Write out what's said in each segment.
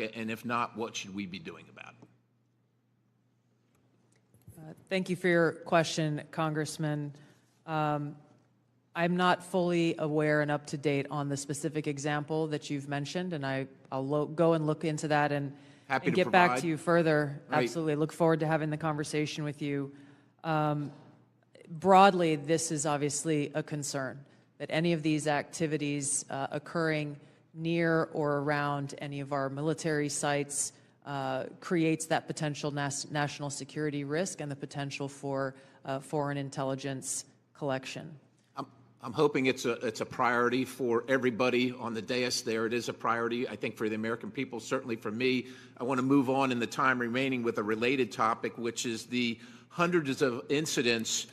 and if not, what should we be doing about it? Thank you for your question, Congressman. I'm not fully aware and up to date on the specific example that you've mentioned, and I'll go and look into that and get back to you further. Right. Absolutely. Look forward to having the conversation with you. Broadly, this is obviously a concern, that any of these activities occurring near or around any of our military sites creates that potential national security risk and the potential for foreign intelligence collection. I'm hoping it's a priority for everybody on the dais there. It is a priority, I think, for the American people, certainly for me. I want to move on in the time remaining with a related topic, which is the hundreds of incidents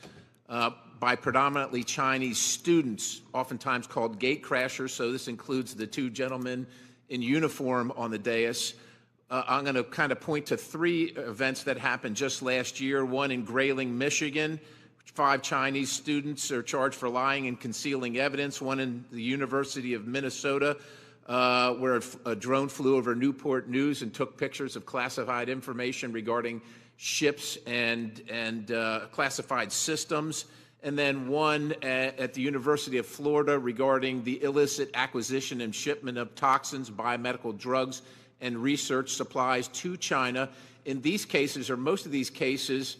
by predominantly Chinese students, oftentimes called gate crashers. So this includes the two gentlemen in uniform on the dais. I'm going to kind of point to three events that happened just last year. One in Grayling, Michigan. 5 Chinese students are charged for lying and concealing evidence. One in the University of Minnesota, where a drone flew over Newport News and took pictures of classified information regarding ships and classified systems. And then one at the University of Florida regarding the illicit acquisition and shipment of toxins, biomedical drugs, and research supplies to China. In these cases, or most of these cases,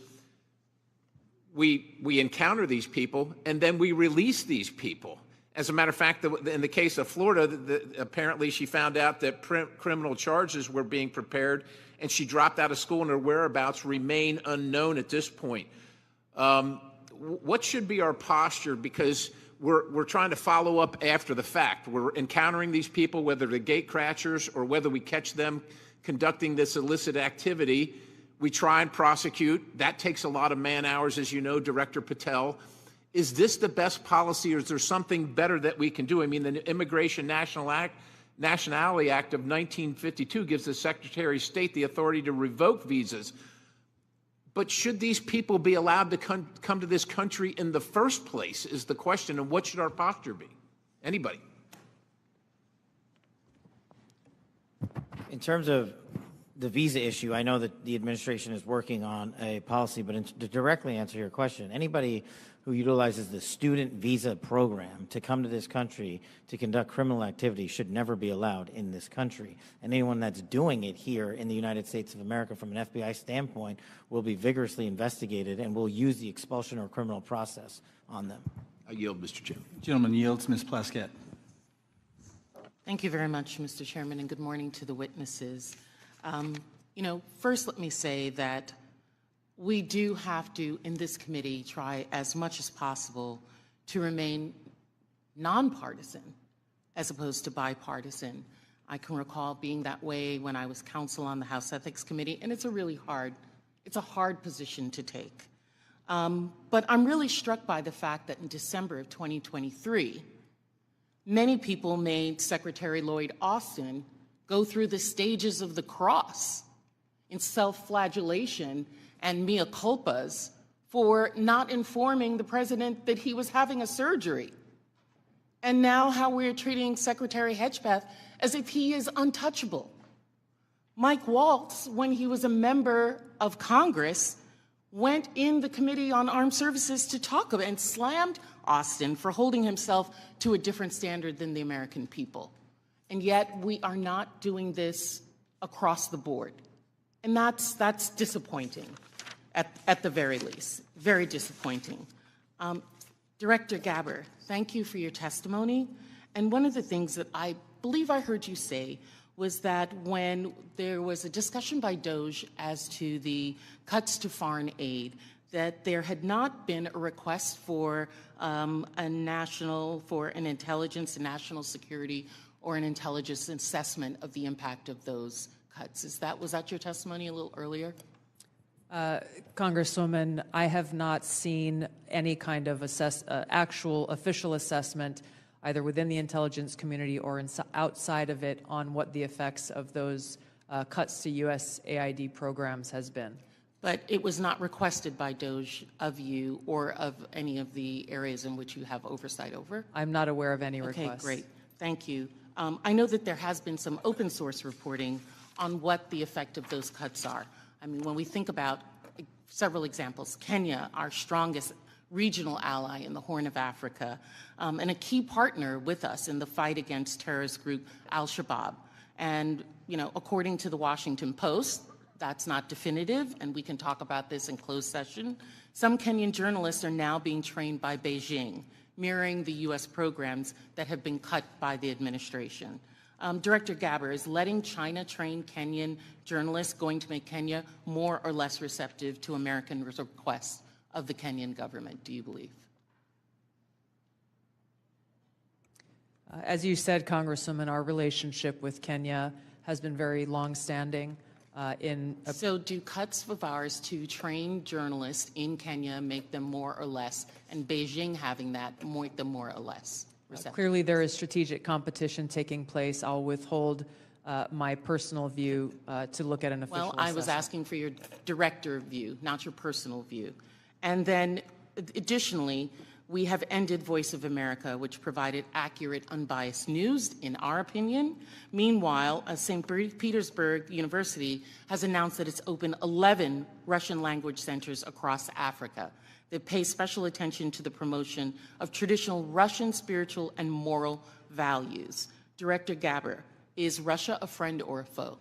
we encounter these people, and then we release these people. As a matter of fact, in the case of Florida, apparently she found out that criminal charges were being prepared, and she dropped out of school, and her whereabouts remain unknown at this point. What should be our posture? Because we're trying to follow up after the fact. We're encountering these people, whether they're gate crashers or whether we catch them conducting this illicit activity. We try and prosecute. That takes a lot of man hours, as you know, Director Patel. Is this the best policy, or is there something better that we can do? I mean, the Immigration Nationality Act of 1952 gives the Secretary of State the authority to revoke visas. But should these people be allowed to come to this country in the first place is the question, and what should our posture be? Anybody? In terms of the visa issue, I know that the administration is working on a policy, but to directly answer your question, anybody who utilizes the student visa program to come to this country to conduct criminal activity should never be allowed in this country. And anyone that's doing it here in the United States of America from an FBI standpoint will be vigorously investigated, and will use the expulsion or criminal process on them. I yield, Mr. Chairman. Gentleman yields. Ms. Plaskett. Thank you very much, Mr. Chairman, and good morning to the witnesses. First let me say that we do have to, in this committee, try as much as possible to remain nonpartisan as opposed to bipartisan. I can recall being that way when I was counsel on the House Ethics Committee, and it's a hard position to take. But I'm really struck by the fact that in December of 2023, many people made Secretary Lloyd Austin go through the stages of the cross in self-flagellation and mea culpas for not informing the president that he was having a surgery. And now how we're treating Secretary Hedgepeth as if he is untouchable. Mike Waltz, when he was a member of Congress, went in the Committee on Armed Services to talk about and slammed Austin for holding himself to a different standard than the American people. And yet we are not doing this across the board. And that's disappointing, at the very least, very disappointing. Director Gabbard, thank you for your testimony. And one of the things that I believe I heard you say was that when there was a discussion by DOJ as to the cuts to foreign aid, that there had not been a request for an intelligence and national security or an intelligence assessment of the impact of those cuts. Was that your testimony a little earlier? Congresswoman, I have not seen any kind of actual official assessment, either within the intelligence community or outside of it, on what the effects of those cuts to USAID programs has been. But it was not requested by DOJ of you or of any of the areas in which you have oversight over? I'm not aware of any requests. Okay, great. Thank you. I know that there has been some open source reporting on what the effect of those cuts are. I mean, when we think about several examples, Kenya, our strongest regional ally in the Horn of Africa, and a key partner with us in the fight against terrorist group Al-Shabaab. And, you know, according to the Washington Post, that's not definitive, and we can talk about this in closed session. Some Kenyan journalists are now being trained by Beijing, mirroring the U.S. programs that have been cut by the administration. Director Gaber, is letting China train Kenyan journalists going to make Kenya more or less receptive to American requests of the Kenyan government, do you believe? As you said, Congresswoman, our relationship with Kenya has been very longstanding. So do cuts of ours to train journalists in Kenya make them more or less, and Beijing having that make them more or less receptive? Clearly, there is strategic competition taking place. I'll withhold my personal view to look at an official Well, I was assessment. asking for your director view, not your personal view. And then, additionally, we have ended Voice of America, which provided accurate, unbiased news, in our opinion. Meanwhile, St. Petersburg University has announced that it's opened 11 Russian language centers across Africa that pay special attention to the promotion of traditional Russian spiritual and moral values. Director Gaber, is Russia a friend or a foe?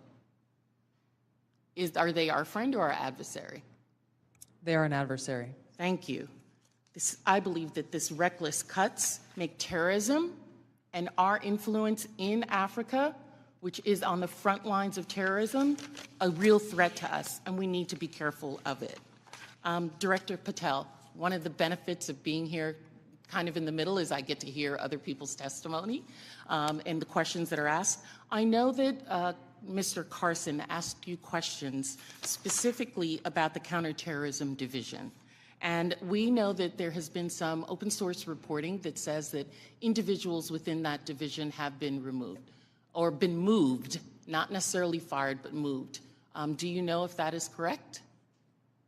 Are they our friend or our adversary? They are an adversary. Thank you. I believe that this reckless cuts make terrorism and our influence in Africa, which is on the front lines of terrorism, a real threat to us, and we need to be careful of it. Director Patel, one of the benefits of being here kind of in the middle is I get to hear other people's testimony and the questions that are asked. I know that Mr. Carson asked you questions specifically about the counterterrorism division. And we know that there has been some open source reporting that says that individuals within that division have been removed or been moved, not necessarily fired, but moved. Do you know if that is correct?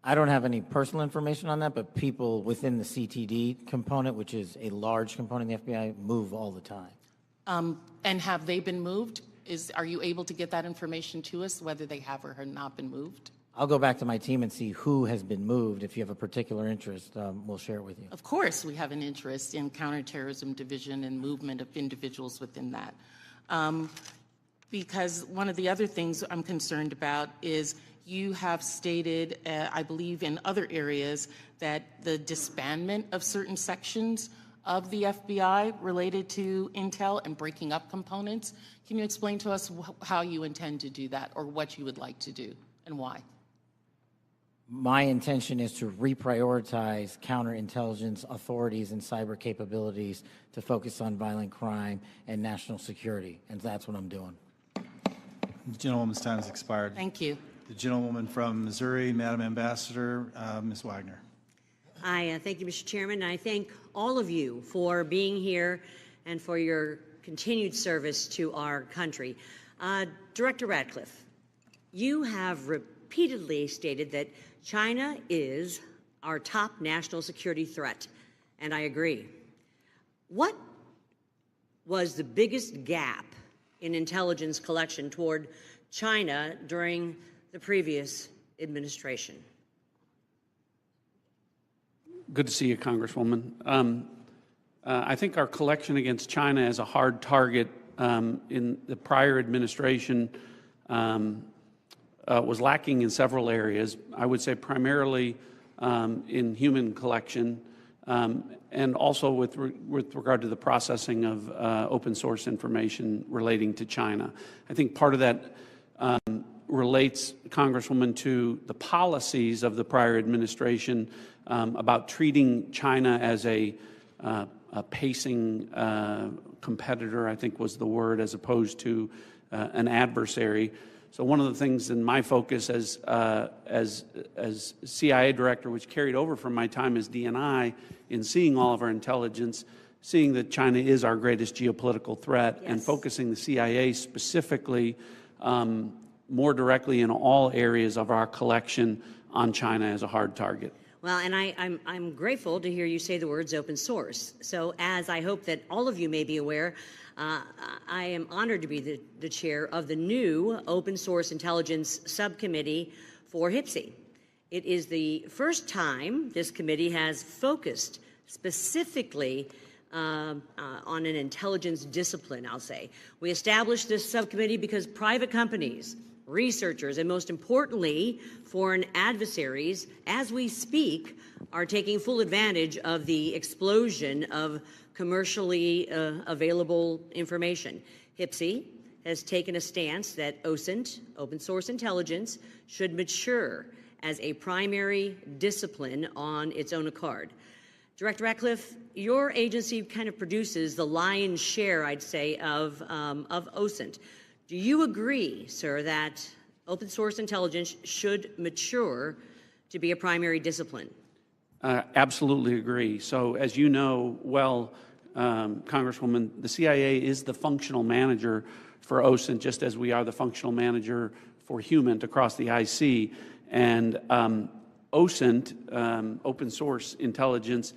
I don't have any personal information on that, but people within the CTD component, which is a large component of the FBI, move all the time. And have they been moved? Are you able to get that information to us, whether they have or have not been moved? I'll go back to my team and see who has been moved. If you have a particular interest, we'll share it with you. Of course, we have an interest in counterterrorism division and movement of individuals within that. Because one of the other things I'm concerned about is you have stated, I believe in other areas, that the disbandment of certain sections of the FBI related to intel and breaking up components. Can you explain to us how you intend to do that, or what you would like to do and why? My intention is to reprioritize counterintelligence authorities and cyber capabilities to focus on violent crime and national security, and that's what I'm doing. The gentlewoman's time has expired. Thank you. The gentlewoman from Missouri, Madam Ambassador, Ms. Wagner. I thank you, Mr. Chairman. I thank all of you for being here and for your continued service to our country. Director Ratcliffe, you have repeatedly stated that China is our top national security threat, and I agree. What was the biggest gap in intelligence collection toward China during the previous administration? Good to see you, Congresswoman. I think our collection against China as a hard target in the prior administration was lacking in several areas. I would say primarily in human collection and also with regard to the processing of open source information relating to China. I think part of that relates, Congresswoman, to the policies of the prior administration about treating China as a pacing competitor, I think was the word, as opposed to an adversary. So one of the things in my focus as CIA director, which carried over from my time as DNI, in seeing all of our intelligence, seeing that China is our greatest geopolitical threat, Yes. and focusing the CIA specifically more directly in all areas of our collection on China as a hard target. Well, and I'm grateful to hear you say the words open source. So as I hope that all of you may be aware, I am honored to be the chair of the new Open Source Intelligence Subcommittee for HPSI. It is the first time this committee has focused specifically on an intelligence discipline, I'll say. We established this subcommittee because private companies, researchers, and most importantly, foreign adversaries, as we speak, are taking full advantage of the explosion of commercially available information. HPSI has taken a stance that OSINT, open source intelligence, should mature as a primary discipline on its own accord. Director Ratcliffe, your agency kind of produces the lion's share, I'd say, of OSINT. Do you agree, sir, that open source intelligence should mature to be a primary discipline? Absolutely agree. So as you know well, Congresswoman, the CIA is the functional manager for OSINT, just as we are the functional manager for HUMINT across the IC. And OSINT, open source intelligence,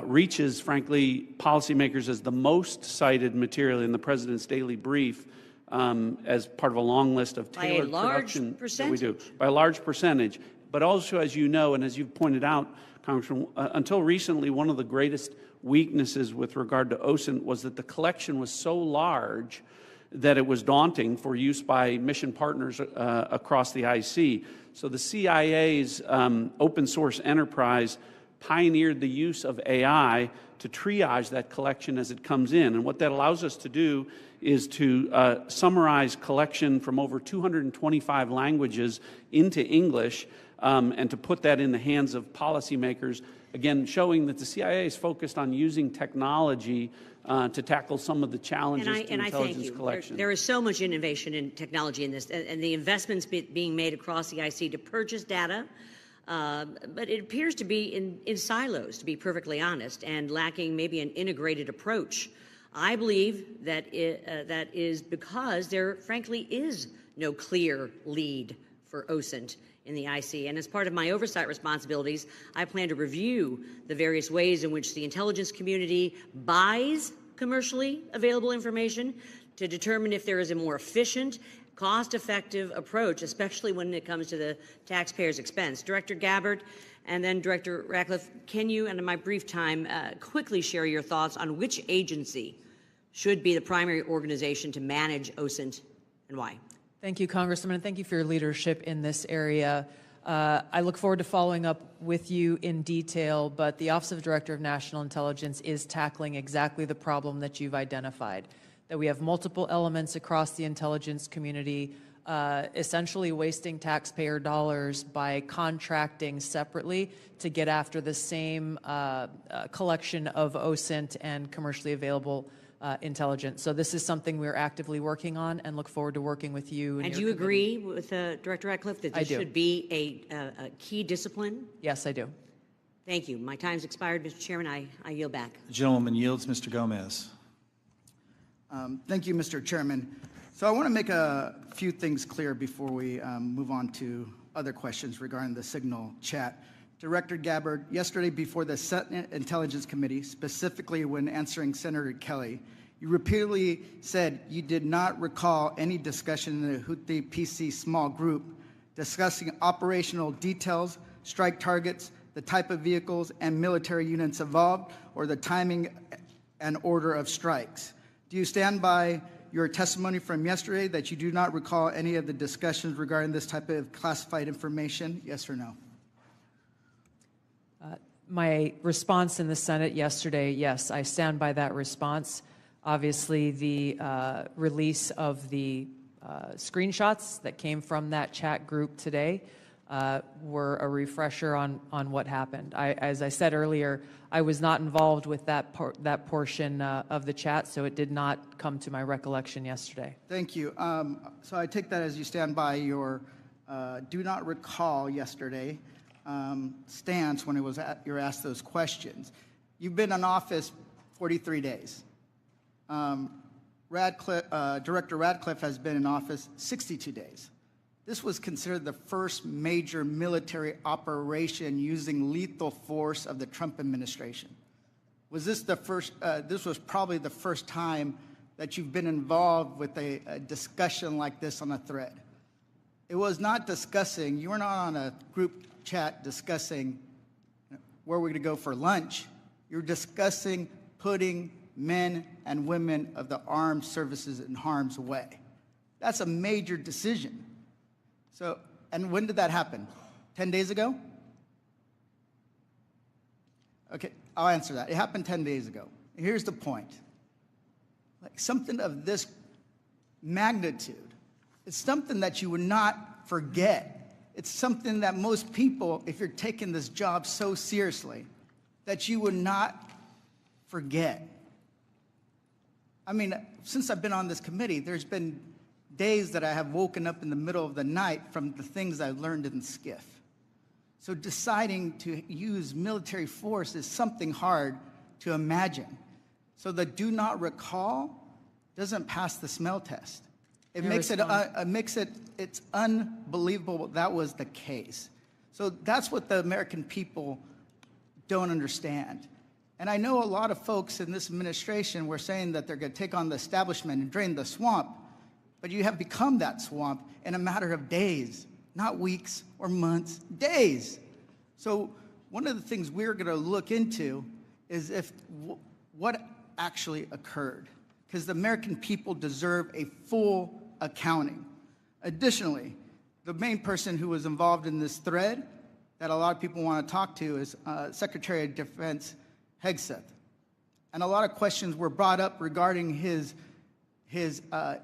reaches, frankly, policymakers as the most cited material in the President's daily brief as part of a long list of tailored production that we do. By a large percentage. But also, as you know, and as you've pointed out, Congressman, until recently, one of the greatest weaknesses with regard to OSINT was that the collection was so large that it was daunting for use by mission partners across the IC. So the CIA's open source enterprise pioneered the use of AI to triage that collection as it comes in. And what that allows us to do is to summarize collection from over 225 languages into English and to put that in the hands of policymakers, again, showing that the CIA is focused on using technology to tackle some of the challenges to intelligence collection. There is so much innovation in technology in this, and the investments being made across the IC to purchase data, but it appears to be in silos, to be perfectly honest, and lacking maybe an integrated approach. I believe that that is because there, frankly, is no clear lead for OSINT in the IC. And as part of my oversight responsibilities, I plan to review the various ways in which the intelligence community buys commercially available information to determine if there is a more efficient, cost-effective approach, especially when it comes to the taxpayer's expense. Director Gabbard and then Director Ratcliffe, can you, and in my brief time, quickly share your thoughts on which agency should be the primary organization to manage OSINT and why? Thank you, Congressman, and thank you for your leadership in this area. I look forward to following up with you in detail, but the Office of Director of National Intelligence is tackling exactly the problem that you've identified, that we have multiple elements across the intelligence community essentially wasting taxpayer dollars by contracting separately to get after the same collection of OSINT and commercially available intelligence. So this is something we're actively working on and look forward to working with you. And do you agree with Director Ratcliffe that this should be a key discipline? Yes, I do. Thank you. My time's expired, Mr. Chairman. I yield back. The gentleman yields. Mr. Gomez. Thank you, Mr. Chairman. So I want to make a few things clear before we move on to other questions regarding the Signal chat. Director Gabbard, yesterday before the Senate Intelligence Committee, specifically when answering Senator Kelly, you repeatedly said you did not recall any discussion in the Houthi PC small group discussing operational details, strike targets, the type of vehicles and military units involved, or the timing and order of strikes. Do you stand by your testimony from yesterday that you do not recall any of the discussions regarding this type of classified information? Yes or no? My response in the Senate yesterday, yes, I stand by that response. Obviously, the release of the screenshots that came from that chat group today were a refresher on what happened. As I said earlier, I was not involved with that portion of the chat, so it did not come to my recollection yesterday. Thank you. So I take that as you stand by your do not recall yesterday stance when you're asked those questions. You've been in office 43 days. Director Ratcliffe has been in office 62 days. This was considered the first major military operation using lethal force of the Trump administration. Was this the first? This was probably the first time that you've been involved with a discussion like this on a thread. It was not discussing, you were not on a group chat discussing where we're going to go for lunch. You're discussing putting men and women of the armed services in harm's way. That's a major decision. So, and when did that happen? 10 days ago? Okay, I'll answer that. It happened 10 days ago. Here's the point. Like something of this magnitude, it's something that you would not forget. It's something that most people, if you're taking this job so seriously, that you would not forget. I mean, since I've been on this committee, there's been days that I have woken up in the middle of the night from the things I learned in SCIF. So deciding to use military force is something hard to imagine. So the do not recall doesn't pass the smell test. It makes it, it's unbelievable that was the case. So that's what the American people don't understand. And I know a lot of folks in this administration were saying that they're going to take on the establishment and drain the swamp, but you have become that swamp in a matter of days, not weeks or months, days. So one of the things we're going to look into is what actually occurred, because the American people deserve a full accounting. Additionally, the main person who was involved in this thread that a lot of people want to talk to is Secretary of Defense Hegseth. And a lot of questions were brought up regarding his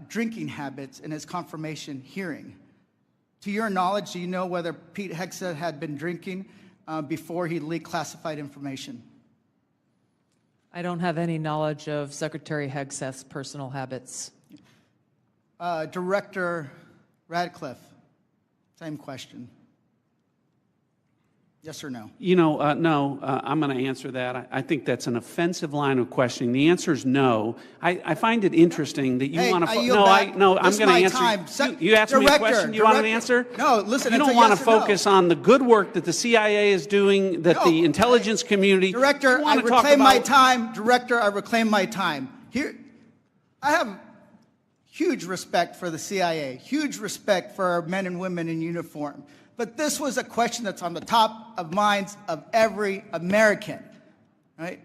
drinking habits in his confirmation hearing. To your knowledge, do you know whether Pete Hegseth had been drinking before he leaked classified information? I don't have any knowledge of Secretary Hegseth's personal habits. Director Radcliffe, same question. Yes or no? You know, no, I'm going to answer that. I think that's an offensive line of questioning. The answer is no. I find it interesting that you want to... I'm going to answer. You asked me a question. You want an answer? No, listen. You don't want to focus on the good work that the CIA is doing, that the intelligence community... Director, I reclaim my time. Director, I reclaim my time. Here, I have huge respect for the CIA, huge respect for our men and women in uniform. But this was a question that's on the top of minds of every American, right?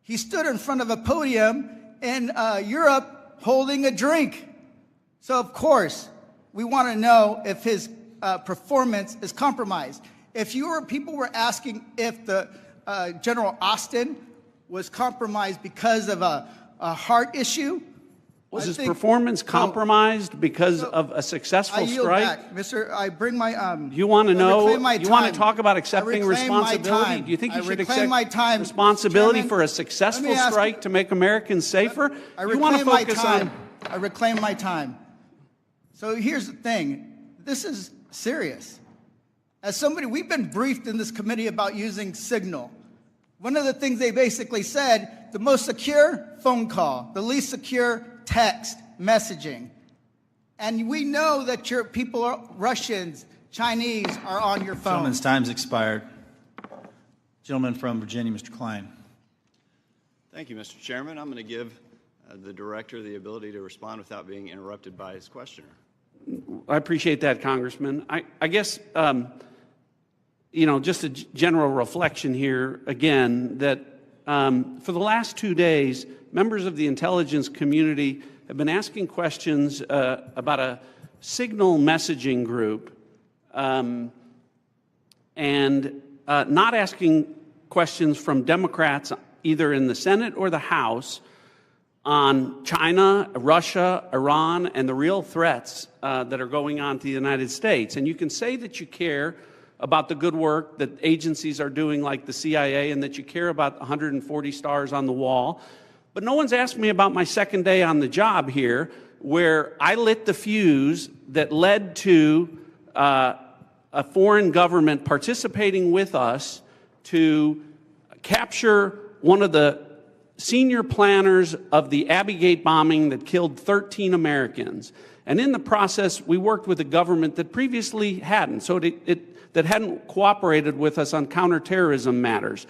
He stood in front of a podium in Europe holding a drink. So, of course, we want to know if his performance is compromised. If people were asking if the General Austin was compromised because of a heart issue, was his performance compromised because of a successful strike? Back. Mr. I bring my... you want to know? You want to talk about accepting responsibility? Do you think you should accept responsibility for a successful strike to make Americans safer? You want to focus on... I reclaim my time. So here's the thing. This is serious. As somebody, we've been briefed in this committee about using Signal. One of the things they basically said, the most secure, phone call. The least secure, text, messaging. And we know that your people, are Russians, Chinese, are on your phone. Gentleman's time's expired. Gentleman from Virginia, Mr. Klein. Thank you, Mr. Chairman. I'm going to give the director the ability to respond without being interrupted by his questioner. I appreciate that, Congressman. I guess, you know, just a general reflection here, again, that for the last 2 days, members of the intelligence community have been asking questions about a Signal messaging group and not asking questions from Democrats either in the Senate or the House on China, Russia, Iran, and the real threats that are going on to the United States. And you can say that you care about the good work that agencies are doing like the CIA and that you care about 140 stars on the wall. But no one's asked me about my second day on the job here, where I lit the fuse that led to a foreign government participating with us to capture one of the senior planners of the Abbey Gate bombing that killed 13 Americans. And in the process, we worked with a government that previously hadn't, so that hadn't cooperated with us on counterterrorism matters.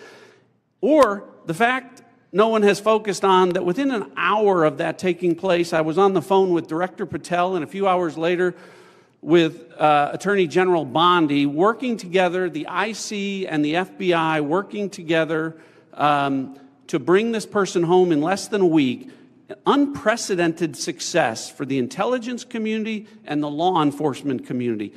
Or the fact no one has focused on that within an hour of that taking place, I was on the phone with Director Patel, and a few hours later with Attorney General Bondi, working together, the IC and the FBI working together to bring this person home in less than a week. Unprecedented success for the intelligence community and the law enforcement community.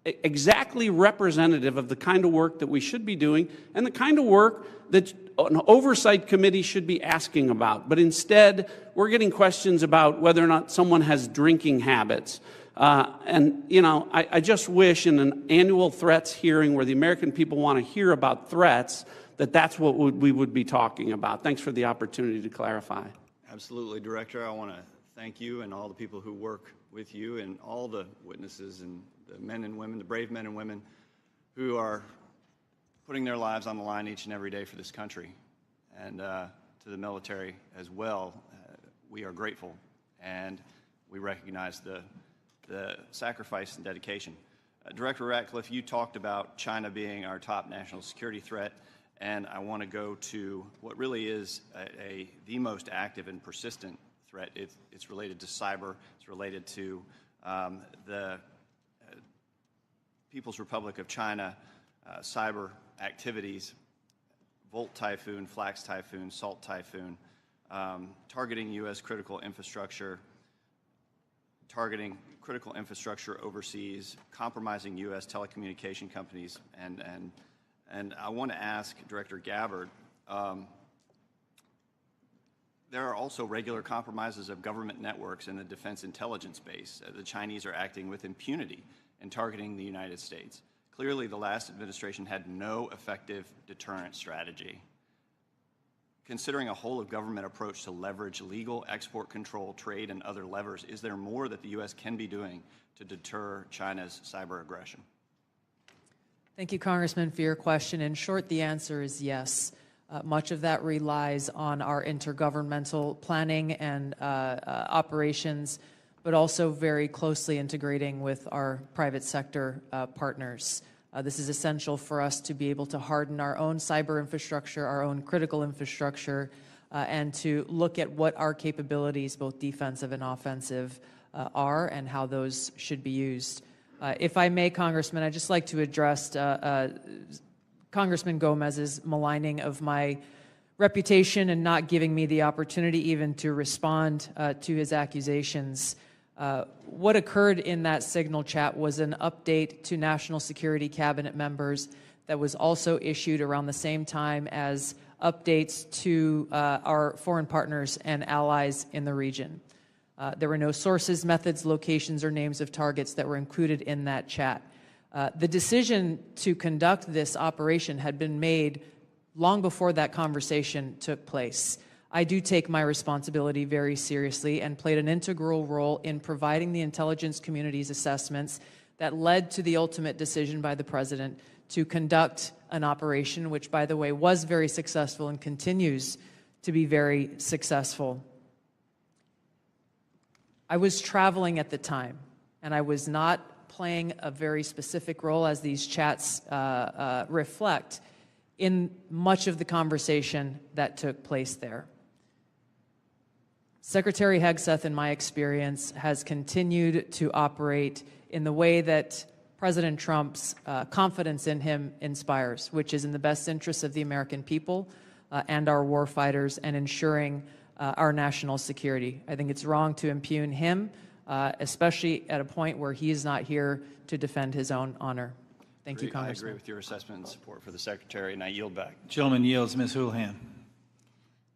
Exactly representative of the kind of work that we should be doing and the kind of work that an oversight committee should be asking about. But instead, we're getting questions about whether or not someone has drinking habits. I just wish in an annual threats hearing where the American people want to hear about threats, that's what we would be talking about. Thanks for the opportunity to clarify. Absolutely, Director. I want to thank you and all the people who work with you and all the witnesses and the men and women, the brave men and women who are putting their lives on the line each and every day for this country. And to the military as well, we are grateful and we recognize the sacrifice and dedication. Director Ratcliffe, you talked about China being our top national security threat, and I want to go to what really is the most active and persistent threat. It's related to cyber. It's related to the People's Republic of China cyber activities, Volt Typhoon, Flax Typhoon, Salt Typhoon, targeting U.S. critical infrastructure, targeting critical infrastructure overseas, compromising U.S. telecommunication companies, and I want to ask Director Gabbard, there are also regular compromises of government networks in the defense intelligence base. The Chinese are acting with impunity and targeting the United States. Clearly, the last administration had no effective deterrent strategy. Considering a whole-of-government approach to leverage legal export control, trade, and other levers, is there more that the U.S. can be doing to deter China's cyber aggression? Thank you, Congressman, for your question. In short, the answer is yes. Much of that relies on our intergovernmental planning and operations, but also very closely integrating with our private sector partners. This is essential for us to be able to harden our own cyber infrastructure, our own critical infrastructure, and to look at what our capabilities, both defensive and offensive, are and how those should be used. If I may, Congressman, I'd just like to address Congressman Gomez's maligning of my reputation and not giving me the opportunity even to respond to his accusations. What occurred in that signal chat was an update to National Security Cabinet members that was also issued around the same time as updates to our foreign partners and allies in the region. There were no sources, methods, locations, or names of targets that were included in that chat. The decision to conduct this operation had been made long before that conversation took place. I do take my responsibility very seriously and played an integral role in providing the intelligence community's assessments that led to the ultimate decision by the President to conduct an operation, which, by the way, was very successful and continues to be very successful. I was traveling at the time, and I was not playing a very specific role, as these chats reflect, in much of the conversation that took place there. Secretary Hegseth, in my experience, has continued to operate in the way that President Trump's confidence in him inspires, which is in the best interests of the American people and our war fighters and ensuring our national security. I think it's wrong to impugn him, especially at a point where he is not here to defend his own honor. Thank you, Congressman. I agree with your assessment and support for the Secretary, and I yield back. Gentleman yields. Ms. Houlihan.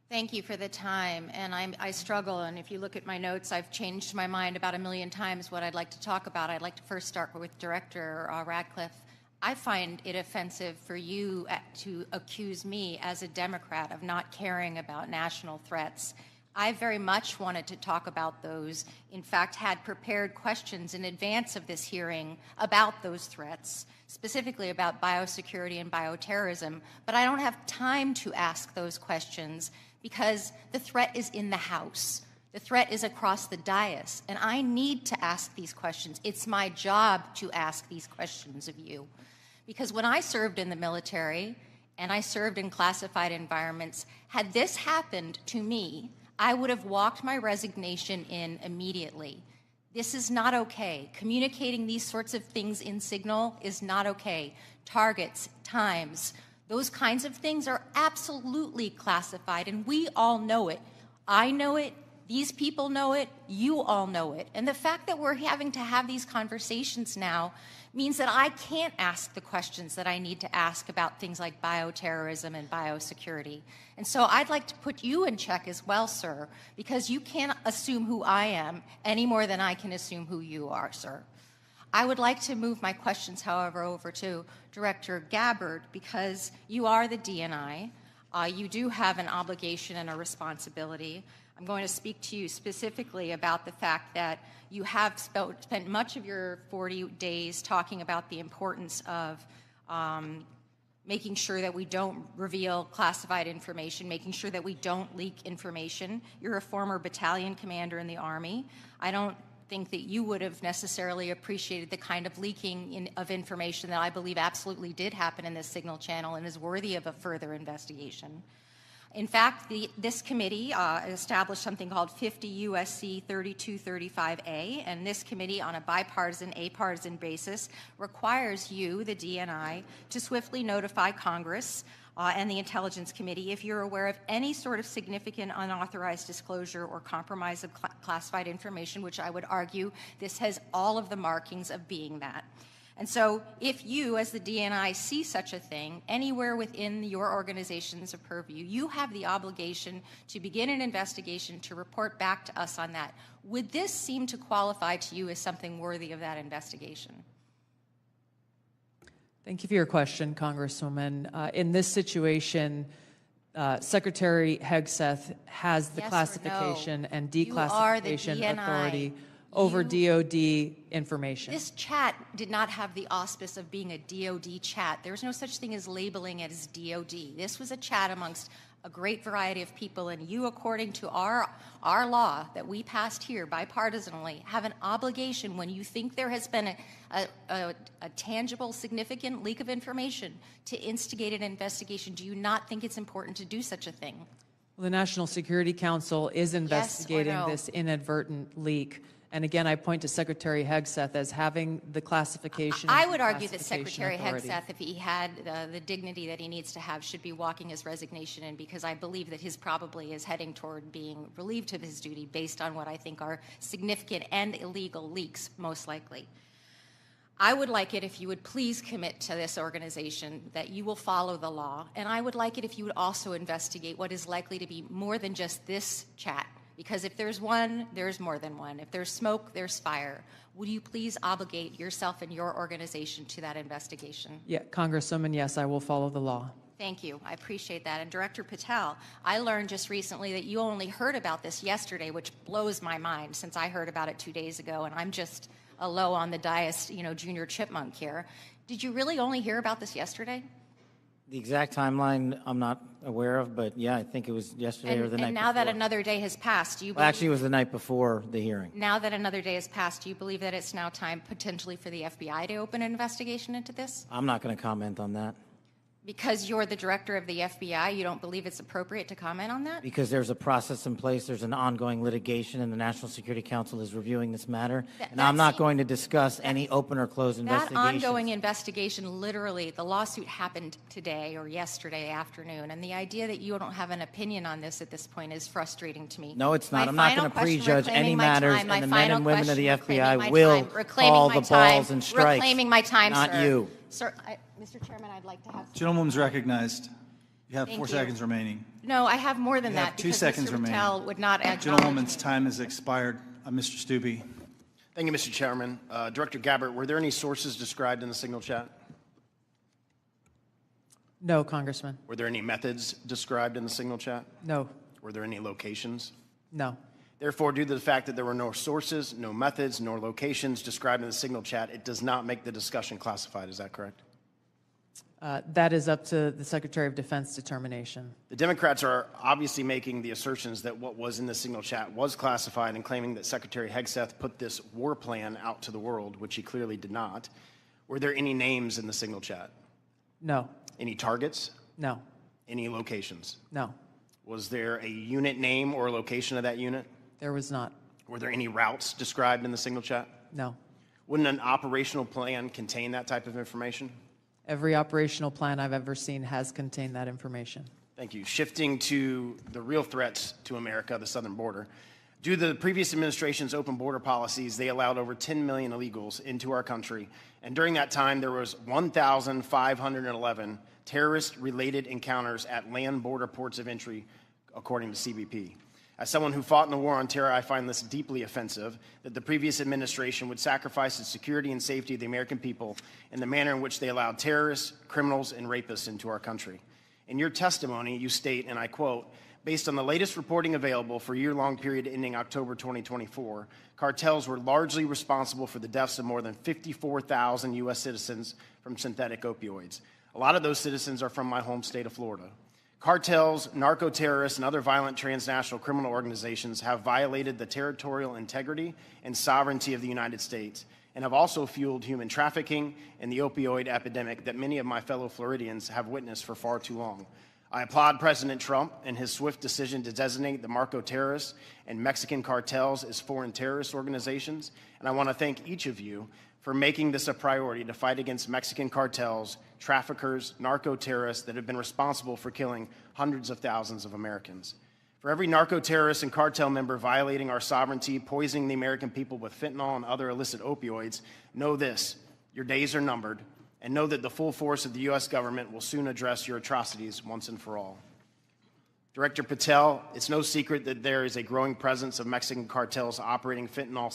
Thank you for the time, and I struggle, and if you look at my notes, I've changed my mind about 1,000,000 times what I'd like to talk about. I'd like to first start with Director Ratcliffe. I find it offensive for you to accuse me as a Democrat of not caring about national threats. I very much wanted to talk about those, in fact, had prepared questions in advance of this hearing about those threats, specifically about biosecurity and bioterrorism, but I don't have time to ask those questions because the threat is in the House. The threat is across the dais, and I need to ask these questions. It's my job to ask these questions of you. Because when I served in the military and I served in classified environments. Had this happened to me, I would have walked my resignation in immediately. This is not okay. Communicating these sorts of things in Signal is not okay. Targets, times, those kinds of things are absolutely classified, and we all know it. I know it. These people know it. You all know it. And the fact that we're having to have these conversations now means that I can't ask the questions that I need to ask about things like bioterrorism and biosecurity. And so I'd like to put you in check as well, sir, because you can't assume who I am any more than I can assume who you are, sir. I would like to move my questions, however, over to Director Gabbard, because you are the DNI. You do have an obligation and a responsibility. I'm going to speak to you specifically about the fact that you have spent much of your 40 days talking about the importance of making sure that we don't reveal classified information, making sure that we don't leak information. You're a former battalion commander in the Army. I don't think that you would have necessarily appreciated the kind of leaking of information that I believe absolutely did happen in this Signal channel and is worthy of a further investigation. In fact, this committee established something called 50 U.S.C. 3235A, and this committee, on a bipartisan, apartisan basis, requires you, the DNI, to swiftly notify Congress and the Intelligence Committee if you're aware of any sort of significant unauthorized disclosure or compromise of classified information, which I would argue this has all of the markings of being that. And so if you, as the DNI, see such a thing anywhere within your organization's purview, you have the obligation to begin an investigation to report back to us on that. Would this seem to qualify to you as something worthy of that investigation? Thank you for your question, Congresswoman. In this situation, Secretary Hegseth has the classification and declassification authority over DOD information. This chat did not have the auspice of being a DOD chat. There's no such thing as labeling it as DOD. This was a chat amongst a great variety of people, and you, according to our law that we passed here bipartisanly, have an obligation when you think there has been a tangible, significant leak of information to instigate an investigation. Do you not think it's important to do such a thing? Well, the National Security Council is investigating this inadvertent leak. And again, I point to Secretary Hegseth as having the classification. I would argue that Secretary Hegseth, if he had the dignity that he needs to have, should be walking his resignation in, because I believe that his probably is heading toward being relieved of his duty based on what I think are significant and illegal leaks, most likely. I would like it if you would please commit to this organization that you will follow the law, and I would like it if you would also investigate what is likely to be more than just this chat. Because if there's one, there's more than one. If there's smoke, there's fire. Would you please obligate yourself and your organization to that investigation? Yeah, Congresswoman, yes, I will follow the law. Thank you. I appreciate that. And Director Patel, I learned just recently that you only heard about this yesterday, which blows my mind since I heard about it 2 days ago, and I'm just a low on the dais, junior chipmunk here. Did you really only hear about this yesterday? The exact timeline I'm not aware of, but yeah, I think it was yesterday or the night before. And now that another day has passed, do you believe... Well, actually, it was the night before the hearing. Now that another day has passed, do you believe that it's now time potentially for the FBI to open an investigation into this? I'm not going to comment on that. Because you're the director of the FBI, you don't believe it's appropriate to comment on that? Because there's a process in place, there's an ongoing litigation, and the National Security Council is reviewing this matter. And I'm not going to discuss any open or closed investigations. That ongoing investigation, literally, the lawsuit happened today or yesterday afternoon, and the idea that you don't have an opinion on this at this point is frustrating to me. No, it's not. I'm not going to prejudge any matters, and the men and women of the FBI will call the balls and strikes. Reclaiming my time, not sir. you. Sir, Mr. Chairman, I'd like to have... Gentlewoman's recognized. You have Thank 4 you. seconds remaining. No, I have more than You that. have 2 because seconds Mr. remaining. Patel would not acknowledge Gentlewoman's me. time has expired. Mr. Stubbe. Thank you, Mr. Chairman. Director Gabbard, were there any sources described in the Signal chat? No, Congressman. Were there any methods described in the Signal chat? No. Were there any locations? No. Therefore, due to the fact that there were no sources, no methods, nor locations described in the Signal chat, it does not make the discussion classified. Is that correct? That is up to the Secretary of Defense determination. The Democrats are obviously making the assertions that what was in the Signal chat was classified and claiming that Secretary Hegseth put this war plan out to the world, which he clearly did not. Were there any names in the Signal chat? No. Any targets? No. Any locations? No. Was there a unit name or location of that unit? There was not. Were there any routes described in the signal chat? No. Wouldn't an operational plan contain that type of information? Every operational plan I've ever seen has contained that information. Thank you. Shifting to the real threats to America, the southern border. Due to the previous administration's open border policies, they allowed over 10 million illegals into our country. And during that time, there was 1,511 terrorist-related encounters at land border ports of entry, according to CBP. As someone who fought in the war on terror, I find this deeply offensive that the previous administration would sacrifice the security and safety of the American people in the manner in which they allowed terrorists, criminals, and rapists into our country. In your testimony, you state, and I quote, "Based on the latest reporting available for a year-long period ending October 2024, cartels were largely responsible for the deaths of more than 54,000 U.S. citizens from synthetic opioids. A lot of those citizens are from my home state of Florida. Cartels, narco-terrorists, and other violent transnational criminal organizations have violated the territorial integrity and sovereignty of the United States and have also fueled human trafficking and the opioid epidemic that many of my fellow Floridians have witnessed for far too long. I applaud President Trump and his swift decision to designate the narco-terrorists and Mexican cartels as foreign terrorist organizations, and I want to thank each of you for making this a priority to fight against Mexican cartels, traffickers, narco-terrorists that have been responsible for killing hundreds of thousands of Americans. For every narco-terrorist and cartel member violating our sovereignty, poisoning the American people with fentanyl and other illicit opioids, know this: your days are numbered, and know that the full force of the U.S. government will soon address your atrocities once and for all. Director Patel, it's no secret that there is a growing presence of Mexican cartels operating fentanyl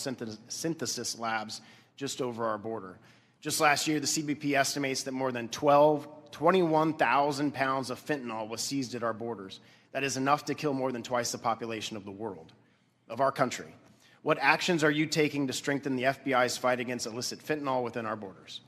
synthesis labs just over our border. Just last year, the CBP estimates that more than 21,000 pounds of fentanyl was seized at our borders. That is enough to kill more than twice the population of the world, of our country. What actions are you taking to strengthen the FBI's fight against illicit fentanyl within our borders?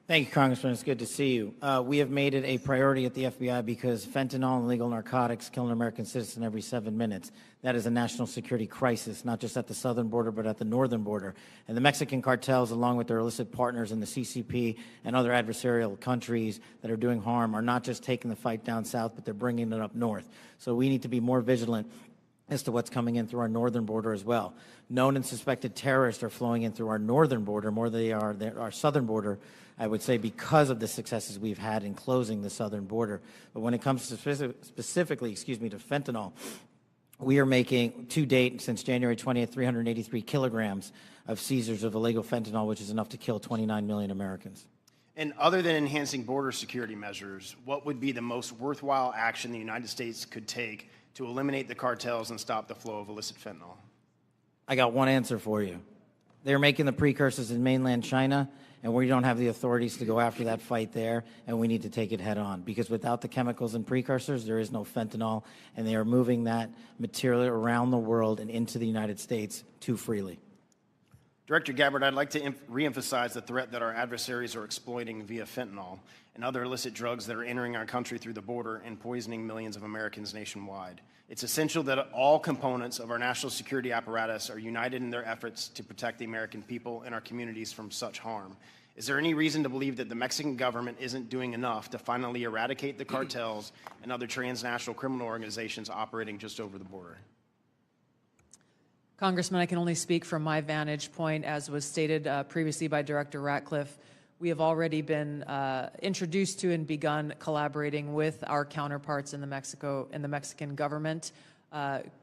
Thank you, Congressman. It's good to see you. We have made it a priority at the FBI because fentanyl and illegal narcotics kill an American citizen every 7 minutes. That is a national security crisis, not just at the southern border, but at the northern border. And the Mexican cartels, along with their illicit partners in the CCP and other adversarial countries that are doing harm, are not just taking the fight down south, but they're bringing it up north. So we need to be more vigilant as to what's coming in through our northern border as well. Known and suspected terrorists are flowing in through our northern border more than they are our southern border, I would say, because of the successes we've had in closing the southern border. But when it comes to specifically to fentanyl, we are making, to date, since January 20th, 383 kilograms of seizures of illegal fentanyl, which is enough to kill 29 million Americans. And other than enhancing border security measures, what would be the most worthwhile action the United States could take to eliminate the cartels and stop the flow of illicit fentanyl? I got one answer for you. They're making the precursors in mainland China, and we don't have the authorities to go after that fight there, and we need to take it head on. Because without the chemicals and precursors, there is no fentanyl, and they are moving that material around the world and into the United States too freely. Director Gabbard, I'd like to reemphasize the threat that our adversaries are exploiting via fentanyl and other illicit drugs that are entering our country through the border and poisoning millions of Americans nationwide. It's essential that all components of our national security apparatus are united in their efforts to protect the American people and our communities from such harm. Is there any reason to believe that the Mexican government isn't doing enough to finally eradicate the cartels and other transnational criminal organizations operating just over the border? Congressman, I can only speak from my vantage point. As was stated previously by Director Ratcliffe, we have already been introduced to and begun collaborating with our counterparts in the Mexican government.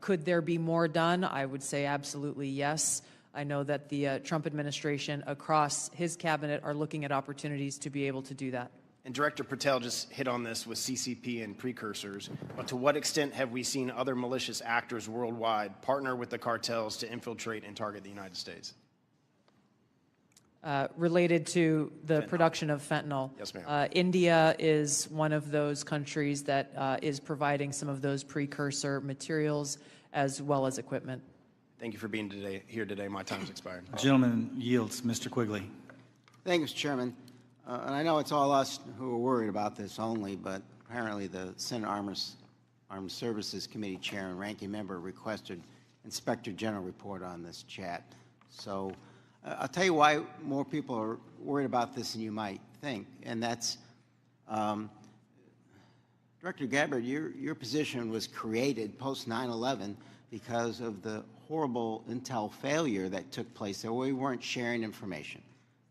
Could there be more done? I would say absolutely yes. I know that the Trump administration across his cabinet are looking at opportunities to be able to do that. And Director Patel just hit on this with CCP and precursors, but to what extent have we seen other malicious actors worldwide partner with the cartels to infiltrate and target the United States? Related to the production of fentanyl. Yes, ma'am. India is one of those countries that is providing some of those precursor materials as well as equipment. Thank you for being here today. My time's expired. The gentleman yields. Mr. Quigley. Thank you, Mr. Chairman. And I know it's all us who are worried about this only, but apparently the Senate Armed Services Committee Chair and Ranking Member requested Inspector General report on this chat. So I'll tell you why more people are worried about this than you might think, and that's Director Gabbard, your position was created post 9/11 because of the horrible intel failure that took place there, where we weren't sharing information.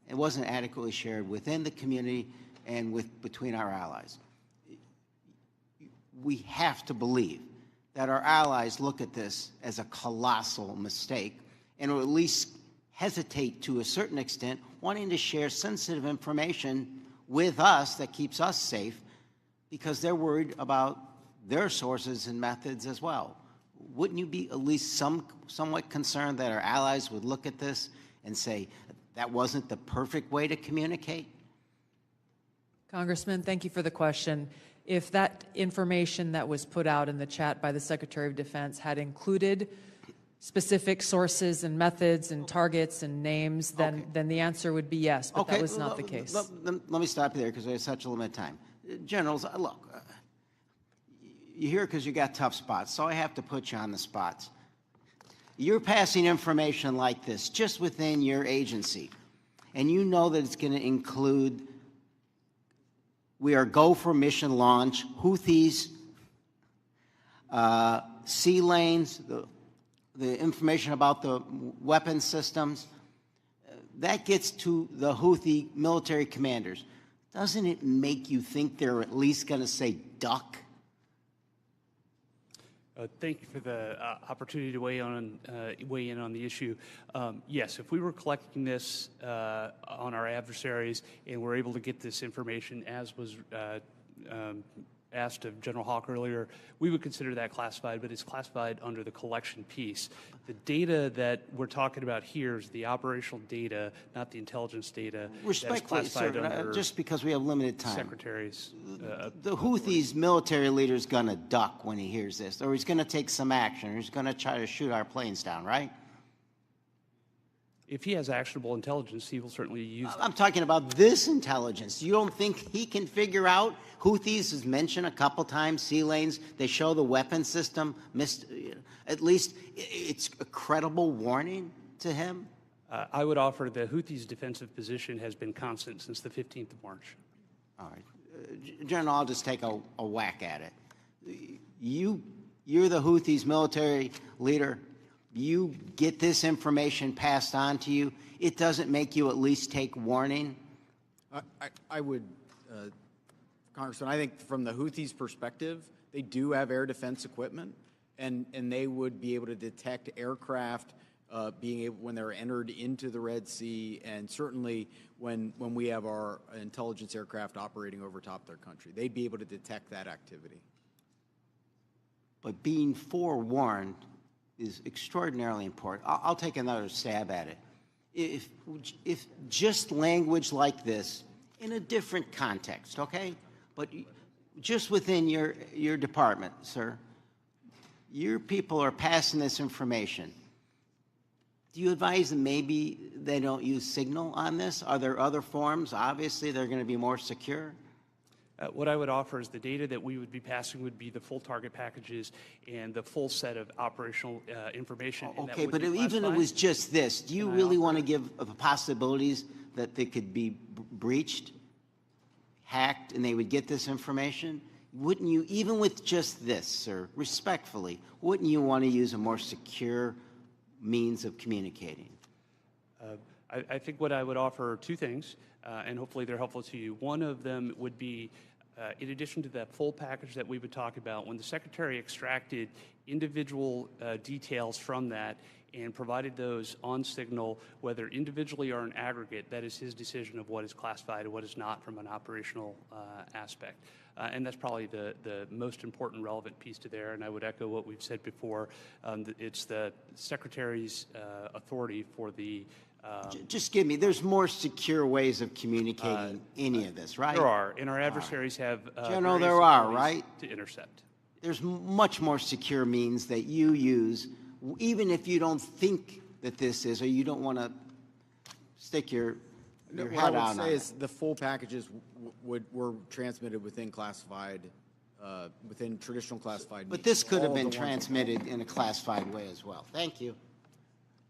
It wasn't adequately shared within the community and between our allies. We have to believe that our allies look at this as a colossal mistake and will at least hesitate to a certain extent, wanting to share sensitive information with us that keeps us safe, because they're worried about their sources and methods as well. Wouldn't you be at least somewhat concerned that our allies would look at this and say, that wasn't the perfect way to communicate? Congressman, thank you for the question. If that information that was put out in the chat by the Secretary of Defense had included specific sources and methods and targets and names, then the answer would be yes, but that was not the case. Let me stop you there because there's such a limited time. Generals, look, you're here because you got tough spots, so I have to put you on the spots. You're passing information like this just within your agency, and you know that it's going to include, we are go for mission launch, Houthis, sea lanes, the information about the weapon systems. That gets to the Houthi military commanders. Doesn't it make you think they're at least going to say duck? Thank you for the opportunity to weigh in on the issue. Yes, if we were collecting this on our adversaries and we're able to get this information, as was asked of General Hawk earlier, we would consider that classified, but it's classified under the collection piece. The data that we're talking about here is the operational data, not the intelligence data. Respectfully, sir, just because we have limited time. Secretaries. The Houthis military leader is going to duck when he hears this, or he's going to take some action, or he's going to try to shoot our planes down, right? If he has actionable intelligence, he will certainly use it. I'm talking about this intelligence. You don't think he can figure out? Houthis is mentioned a couple times, sea lanes. They show the weapon system. At least it's a credible warning to him. I would offer the Houthis' defensive position has been constant since the 15th of March. All right. General, I'll just take a whack at it. You're the Houthis' military leader. You get this information passed on to you. It doesn't make you at least take warning? I would, Congressman, I think from the Houthis' perspective, they do have air defense equipment, and they would be able to detect aircraft when they're entered into the Red Sea, and certainly when we have our intelligence aircraft operating over top of their country. They'd be able to detect that activity. But being forewarned is extraordinarily important. I'll take another stab at it. If just language like this in a different context, okay? But just within your department, sir, your people are passing this information. Do you advise them maybe they don't use Signal on this? Are there other forms? Obviously, they're going to be more secure. What I would offer is the data that we would be passing would be the full target packages and the full set of operational information. Okay, but even if it was just this, do you really want to give the possibilities that they could be breached, hacked, and they would get this information? Wouldn't you, even with just this, sir, respectfully, wouldn't you want to use a more secure means of communicating? I think what I would offer are two things, and hopefully they're helpful to you. One of them would be, in addition to that full package that we would talk about, when the Secretary extracted individual details from that and provided those on Signal, whether individually or in aggregate, that is his decision of what is classified and what is not from an operational aspect. And that's probably the most important relevant piece to there, and I would echo what we've said before. It's the Secretary's authority for the just give me, there's more secure ways of communicating any of this, right? There are, and our adversaries have General, there are, right? To intercept. There's much more secure means that you use, even if you don't think that this is, or you don't want to stick your head out on it. What I would say is the full packages were transmitted within classified, within traditional classified. But this could have been transmitted in a classified way as well. Thank you.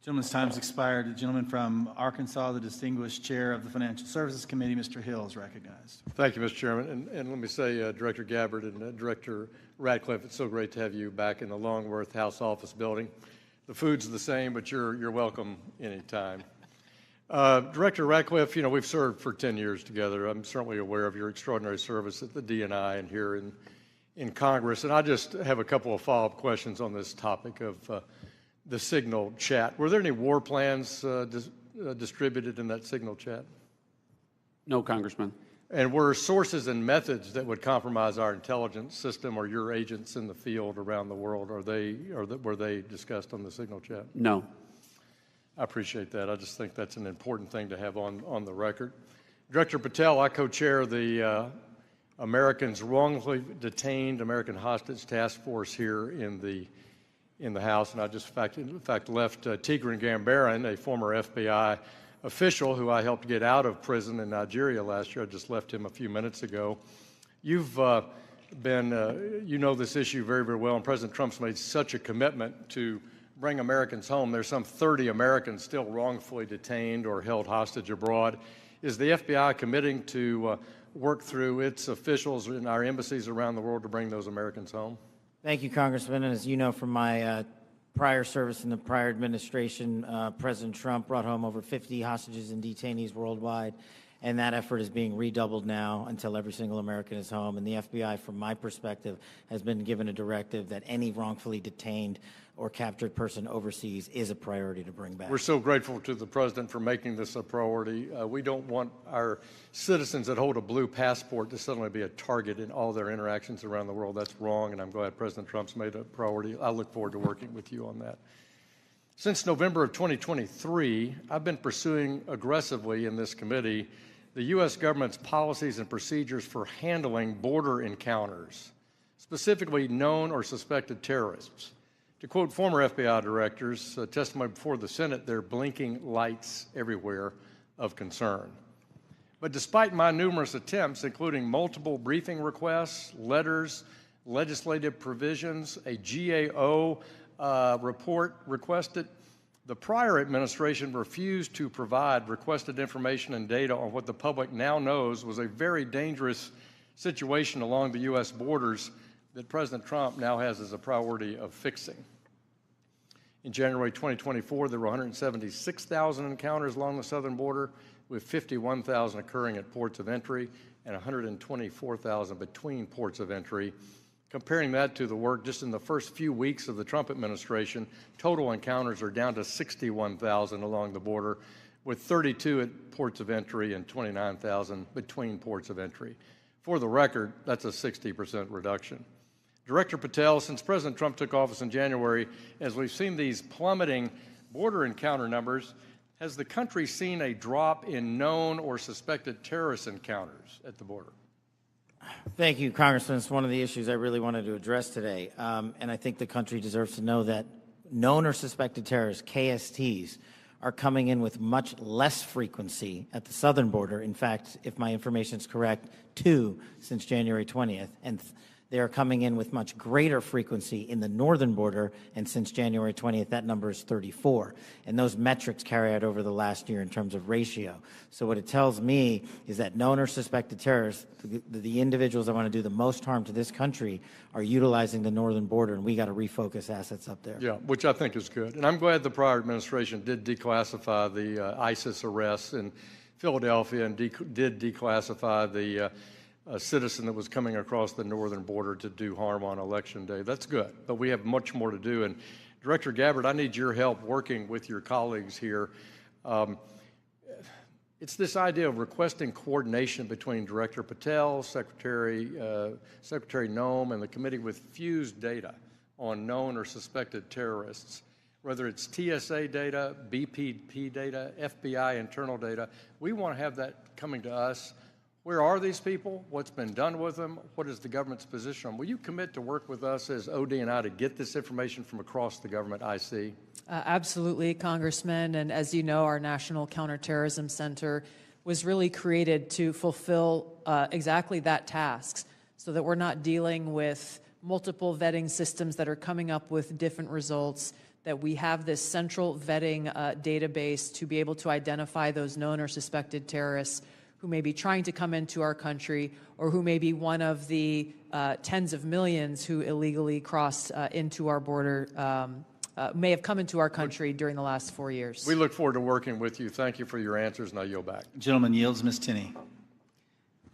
Gentleman's time's expired. The gentleman from Arkansas, the distinguished chair of the Financial Services Committee, Mr. Hill, is recognized. Thank you, Mr. Chairman. And let me say, Director Gabbard and Director Radcliffe, it's so great to have you back in the Longworth House Office building. The food's the same, but you're welcome anytime. Director Radcliffe, you know, we've served for 10 years together. I'm certainly aware of your extraordinary service at the DNI and here in Congress. And I just have a couple of follow-up questions on this topic of the Signal chat. Were there any war plans distributed in that Signal chat? No, Congressman. And were sources and methods that would compromise our intelligence system or your agents in the field around the world, were they discussed on the Signal chat? No. I appreciate that. I just think that's an important thing to have on the record. Director Patel, I co-chair the Americans Wrongfully Detained American Hostage Task Force here in the House, and I just in fact left Tigran Gambaryan, a former FBI official who I helped get out of prison in Nigeria last year. I just left him a few minutes ago. You've you know this issue very, very well, and President Trump's made such a commitment to bring Americans home. There's some 30 Americans still wrongfully detained or held hostage abroad. Is the FBI committing to work through its officials in our embassies around the world to bring those Americans home? Thank you, Congressman. And as you know from my prior service in the prior administration, President Trump brought home over 50 hostages and detainees worldwide, and that effort is being redoubled now until every single American is home. And the FBI, from my perspective, has been given a directive that any wrongfully detained or captured person overseas is a priority to bring back. We're so grateful to the President for making this a priority. We don't want our citizens that hold a blue passport to suddenly be a target in all their interactions around the world. That's wrong, and I'm glad President Trump's made it a priority. I look forward to working with you on that. Since November of 2023, I've been pursuing aggressively in this committee the U.S. government's policies and procedures for handling border encounters, specifically known or suspected terrorists. To quote former FBI directors, testimony before the Senate, there are blinking lights everywhere of concern. But despite my numerous attempts, including multiple briefing requests, letters, legislative provisions, a GAO report requested, the prior administration refused to provide requested information and data on what the public now knows was a very dangerous situation along the U.S. borders that President Trump now has as a priority of fixing. In January 2024, there were 176,000 encounters along the southern border, with 51,000 occurring at ports of entry and 124,000 between ports of entry. Comparing that to the work just in the first few weeks of the Trump administration, total encounters are down to 61,000 along the border, with 32 at ports of entry and 29,000 between ports of entry. For the record, that's a 60% reduction. Director Patel, since President Trump took office in January, as we've seen these plummeting border encounter numbers, has the country seen a drop in known or suspected terrorist encounters at the border? Thank you, Congressman. It's one of the issues I really wanted to address today. And I think the country deserves to know that known or suspected terrorists, KSTs, are coming in with much less frequency at the southern border. In fact, if my information is correct, 2 since January 20th. And they are coming in with much greater frequency in the northern border, and since January 20th, that number is 34. And those metrics carry out over the last year in terms of ratio. So what it tells me is that known or suspected terrorists, the individuals that want to do the most harm to this country, are utilizing the northern border, and we got to refocus assets up there. Yeah, which I think is good. And I'm glad the prior administration did declassify the ISIS arrests in Philadelphia and did declassify the a citizen that was coming across the northern border to do harm on Election Day. That's good, but we have much more to do. And Director Gabbard, I need your help working with your colleagues here. It's this idea of requesting coordination between Director Patel, Secretary Noem, and the committee with fused data on known or suspected terrorists. Whether it's TSA data, BPP data, FBI internal data, we want to have that coming to us. Where are these people? What's been done with them? What is the government's position on them? Will you commit to work with us as OD&I to get this information from across the government, IC? Absolutely, Congressman. And as you know, our National Counterterrorism Center was really created to fulfill exactly that task, so that we're not dealing with multiple vetting systems that are coming up with different results, that we have this central vetting database to be able to identify those known or suspected terrorists who may be trying to come into our country or who may be one of the tens of millions who illegally crossed into our border, may have come into our country during the last 4 years. We look forward to working with you. Thank you for your answers, and I yield back. Gentleman yields. Ms. Tinney.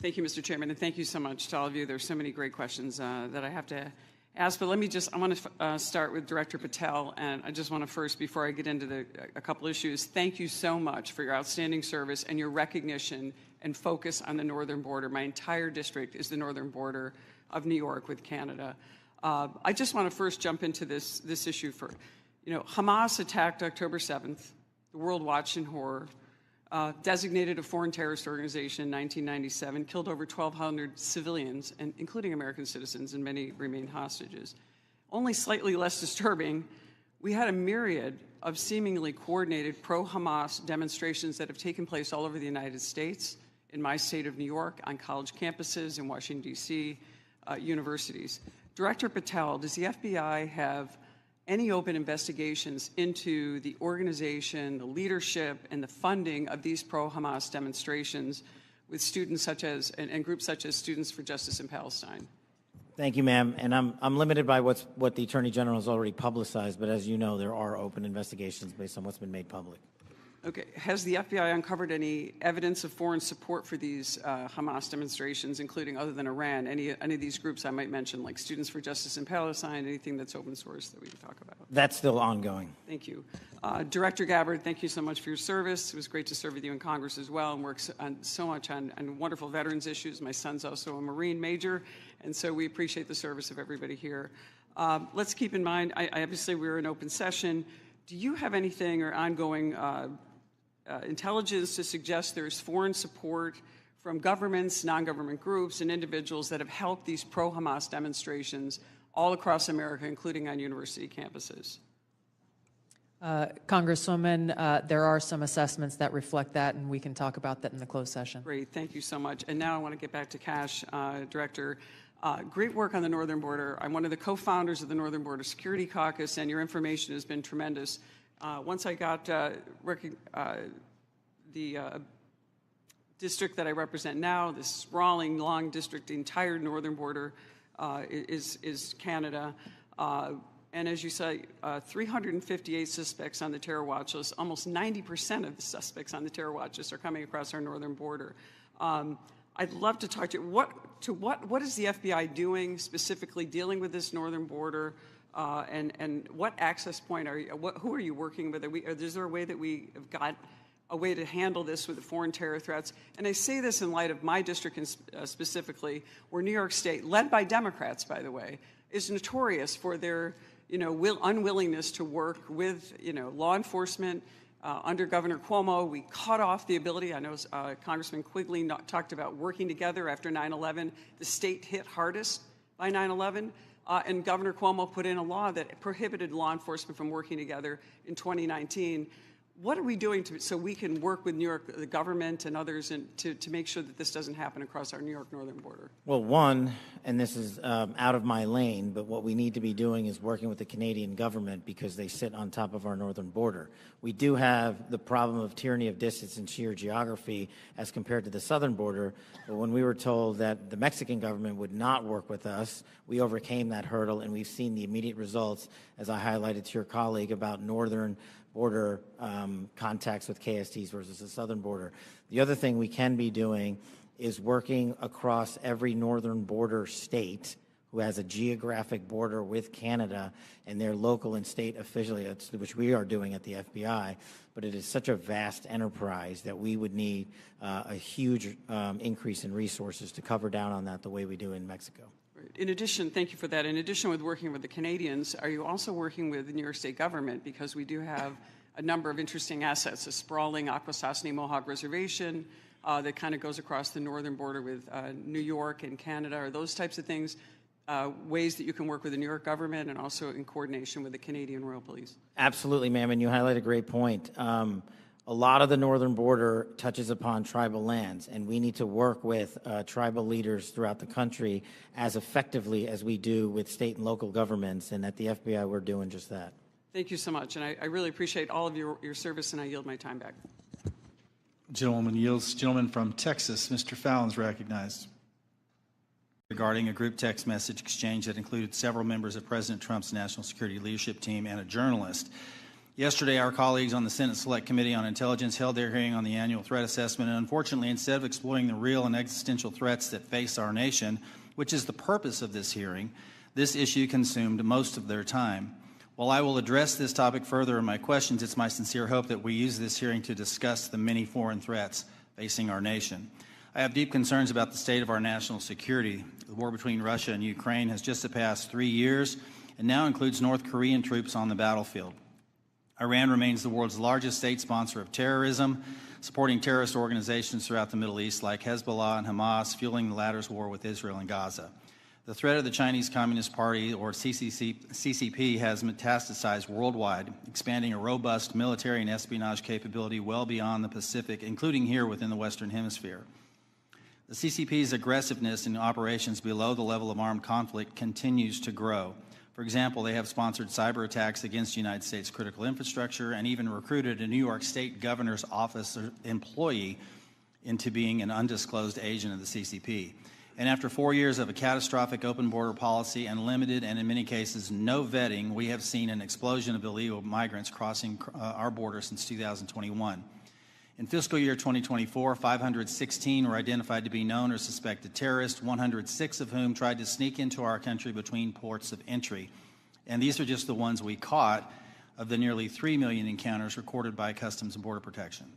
Thank you, Mr. Chairman, and thank you so much to all of you. There's so many great questions that I have to ask, but I want to start with Director Patel, and I just want to first, before I get into a couple issues, thank you so much for your outstanding service and your recognition and focus on the northern border. My entire district is the northern border of New York with Canada. I just want to first jump into this issue for, Hamas attacked October 7th. The world watched in horror. Designated a foreign terrorist organization in 1997, killed over 1,200 civilians, and including American citizens, and many remain hostages. Only slightly less disturbing, we had a myriad of seemingly coordinated pro-Hamas demonstrations that have taken place all over the United States, in my state of New York, on college campuses, in Washington, D.C., universities. Director Patel, does the FBI have any open investigations into the organization, the leadership, and the funding of these pro-Hamas demonstrations with students such as, and groups such as Students for Justice in Palestine? Thank you, ma'am. And I'm limited by what the Attorney General has already publicized, but as you know, there are open investigations based on what's been made public. Okay. Has the FBI uncovered any evidence of foreign support for these Hamas demonstrations, including, other than Iran, any of these groups I might mention, like Students for Justice in Palestine, anything that's open source that we can talk about? That's still ongoing. Thank you. Director Gabbard, thank you so much for your service. It was great to serve with you in Congress as well, and works so much on wonderful veterans issues. My son's also a Marine major, and so we appreciate the service of everybody here. Let's keep in mind, obviously we're in open session. Do you have anything or ongoing intelligence to suggest there's foreign support from governments, non-government groups, and individuals that have helped these pro-Hamas demonstrations all across America, including on university campuses? Congresswoman, there are some assessments that reflect that, and we can talk about that in the closed session. Great, thank you so much. And now I want to get back to Kash, Director. Great work on the northern border. I'm one of the co-founders of the Northern Border Security Caucus, and your information has been tremendous. Once I got the district that I represent now, this sprawling, long district, the entire northern border is Canada. And as you say, 358 suspects on the terror watch list. Almost 90% of the suspects on the terror watch list are coming across our northern border. I'd love to talk to you. What is the FBI doing specifically dealing with this northern border? And what access point are you? Who are you working with? Is there a way that we have got a way to handle this with the foreign terror threats? And I say this in light of my district specifically, where New York State, led by Democrats, by the way, is notorious for their unwillingness to work with law enforcement. Under Governor Cuomo, we cut off the ability. I know Congressman Quigley talked about working together after 9/11. The state hit hardest by 9/11. And Governor Cuomo put in a law that prohibited law enforcement from working together in 2019. What are we doing so we can work with New York, the government and others, to make sure that this doesn't happen across our New York northern border? Well, one, and this is out of my lane, but what we need to be doing is working with the Canadian government because they sit on top of our northern border. We do have the problem of tyranny of distance and sheer geography as compared to the southern border, but when we were told that the Mexican government would not work with us, we overcame that hurdle, and we've seen the immediate results, as I highlighted to your colleague, about northern border contacts with KSTs versus the southern border. The other thing we can be doing is working across every northern border state who has a geographic border with Canada and their local and state affiliates, which we are doing at the FBI. But it is such a vast enterprise that we would need a huge increase in resources to cover down on that the way we do in Mexico. In addition, thank you for that. In addition with working with the Canadians, are you also working with the New York State government? Because we do have a number of interesting assets, a sprawling Akwesasne Mohawk Reservation that kind of goes across the northern border with New York and Canada. Are those types of things ways that you can work with the New York government and also in coordination with the Canadian Royal Police? Absolutely, ma'am, and you highlight a great point. A lot of the northern border touches upon tribal lands, and we need to work with tribal leaders throughout the country as effectively as we do with state and local governments, and at the FBI we're doing just that. Thank you so much, and I really appreciate all of your service, and I yield my time back. Gentleman yields. Gentleman from Texas, Mr. Fallon's recognized. Regarding a group text message exchange that included several members of President Trump's national security leadership team and a journalist. Yesterday, our colleagues on the Senate Select Committee on Intelligence held their hearing on the annual threat assessment, and unfortunately, instead of exploring the real and existential threats that face our nation, which is the purpose of this hearing, this issue consumed most of their time. While I will address this topic further in my questions, it's my sincere hope that we use this hearing to discuss the many foreign threats facing our nation. I have deep concerns about the state of our national security. The war between Russia and Ukraine has just surpassed 3 years and now includes North Korean troops on the battlefield. Iran remains the world's largest state sponsor of terrorism, supporting terrorist organizations throughout the Middle East like Hezbollah and Hamas, fueling the latter's war with Israel and Gaza. The threat of the Chinese Communist Party, or CCP, has metastasized worldwide, expanding a robust military and espionage capability well beyond the Pacific, including here within the Western Hemisphere. The CCP's aggressiveness in operations below the level of armed conflict continues to grow. For example, they have sponsored cyber attacks against United States critical infrastructure and even recruited a New York State governor's office employee into being an undisclosed agent of the CCP. And after 4 years of a catastrophic open border policy and limited and in many cases no vetting, we have seen an explosion of illegal migrants crossing our border since 2021. In fiscal year 2024, 516 were identified to be known or suspected terrorists, 106 of whom tried to sneak into our country between ports of entry. And these are just the ones we caught of the nearly 3 million encounters recorded by Customs and Border Protection.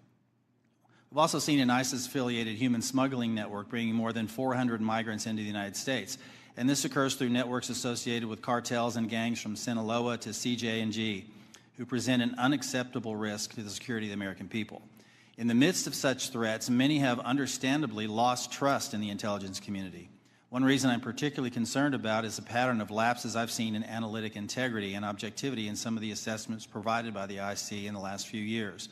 We've also seen an ISIS-affiliated human smuggling network bringing more than 400 migrants into the United States. And this occurs through networks associated with cartels and gangs from Sinaloa to CJ&G, who present an unacceptable risk to the security of the American people. In the midst of such threats, many have understandably lost trust in the intelligence community. One reason I'm particularly concerned about is the pattern of lapses I've seen in analytic integrity and objectivity in some of the assessments provided by the IC in the last few years.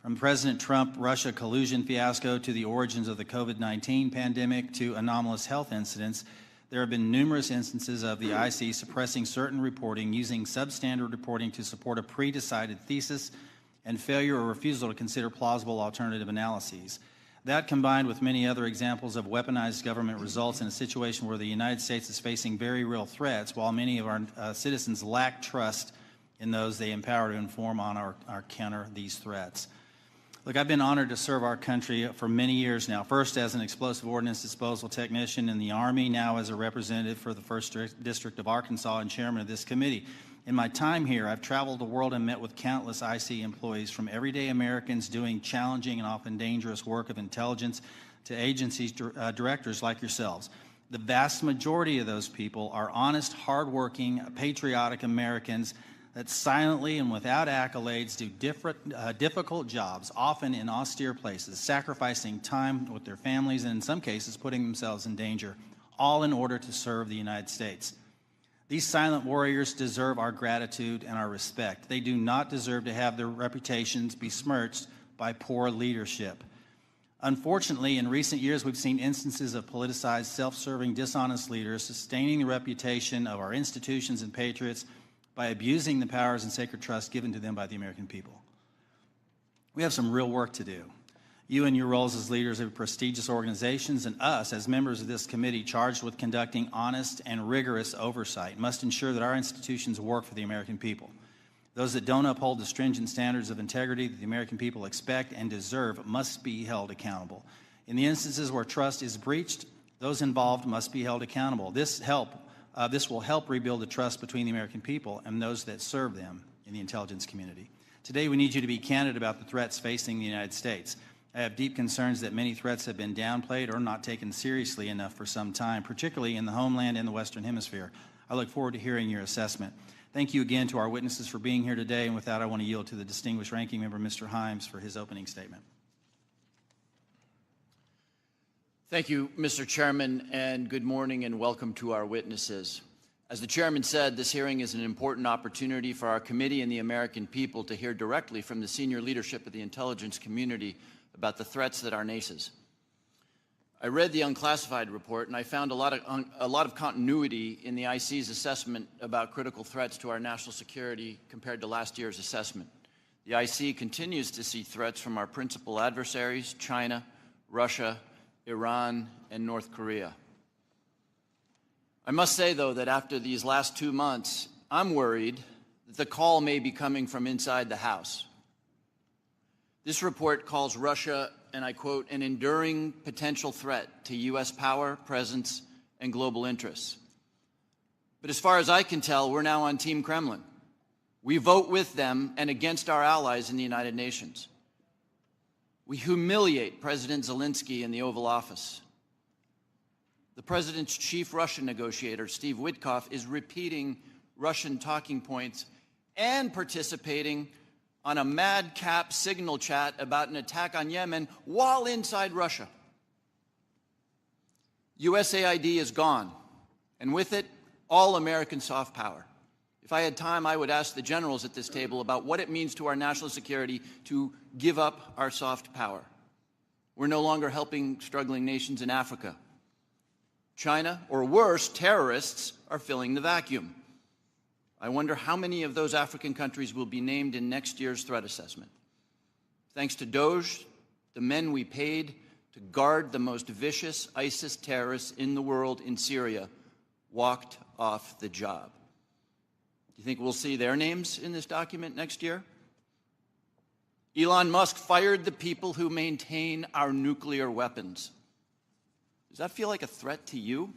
From President Trump-Russia collusion fiasco to the origins of the COVID-19 pandemic to anomalous health incidents, there have been numerous instances of the IC suppressing certain reporting, using substandard reporting to support a pre-decided thesis, and failure or refusal to consider plausible alternative analyses. That, combined with many other examples of weaponized government, results in a situation where the United States is facing very real threats, while many of our citizens lack trust in those they empower to inform on or counter these threats. Look, I've been honored to serve our country for many years now, first as an explosive ordnance disposal technician in the Army, now as a representative for the 1st District of Arkansas and chairman of this committee. In my time here, I've traveled the world and met with countless IC employees, from everyday Americans doing challenging and often dangerous work of intelligence to agencies directors like yourselves. The vast majority of those people are honest, hardworking, patriotic Americans that silently and without accolades do difficult jobs, often in austere places, sacrificing time with their families and in some cases putting themselves in danger, all in order to serve the United States. These silent warriors deserve our gratitude and our respect. They do not deserve to have their reputations besmirched by poor leadership. Unfortunately, in recent years, we've seen instances of politicized, self-serving, dishonest leaders sustaining the reputation of our institutions and patriots by abusing the powers and sacred trust given to them by the American people. We have some real work to do. You in your roles as leaders of prestigious organizations and us as members of this committee charged with conducting honest and rigorous oversight must ensure that our institutions work for the American people. Those that don't uphold the stringent standards of integrity that the American people expect and deserve must be held accountable. In the instances where trust is breached, those involved must be held accountable. This will help rebuild the trust between the American people and those that serve them in the intelligence community. Today, we need you to be candid about the threats facing the United States. I have deep concerns that many threats have been downplayed or not taken seriously enough for some time, particularly in the homeland and the Western Hemisphere. I look forward to hearing your assessment. Thank you again to our witnesses for being here today, and with that, I want to yield to the distinguished ranking member, Mr. Himes, for his opening statement. Thank you, Mr. Chairman, and good morning and welcome to our witnesses. As the chairman said, this hearing is an important opportunity for our committee and the American people to hear directly from the senior leadership of the intelligence community about the threats that our I read the unclassified report, and I found a lot of continuity in the IC's assessment about critical threats to our national security compared to last year's assessment. The IC continues to see threats from our principal adversaries, China, Russia, Iran, and North Korea. I must say, though, that after these last 2 months, I'm worried that the call may be coming from inside the House. This report calls Russia, and I quote, an enduring potential threat to U.S. power, presence, and global interests. But as far as I can tell, we're now on Team Kremlin. We vote with them and against our allies in the United Nations. We humiliate President Zelensky in the Oval Office. The president's chief Russian negotiator, Steve Witkoff, is repeating Russian talking points and participating on a madcap signal chat about an attack on Yemen while inside Russia. USAID is gone, and with it, all American soft power. If I had time, I would ask the generals at this table about what it means to our national security to give up our soft power. We're no longer helping struggling nations in Africa. China, or worse, terrorists, are filling the vacuum. I wonder how many of those African countries will be named in next year's threat assessment. Thanks to DOJ, the men we paid to guard the most vicious ISIS terrorists in the world in Syria walked off the job. Do you think we'll see their names in this document next year? Elon Musk fired the people who maintain our nuclear weapons. Does that feel like a threat to you?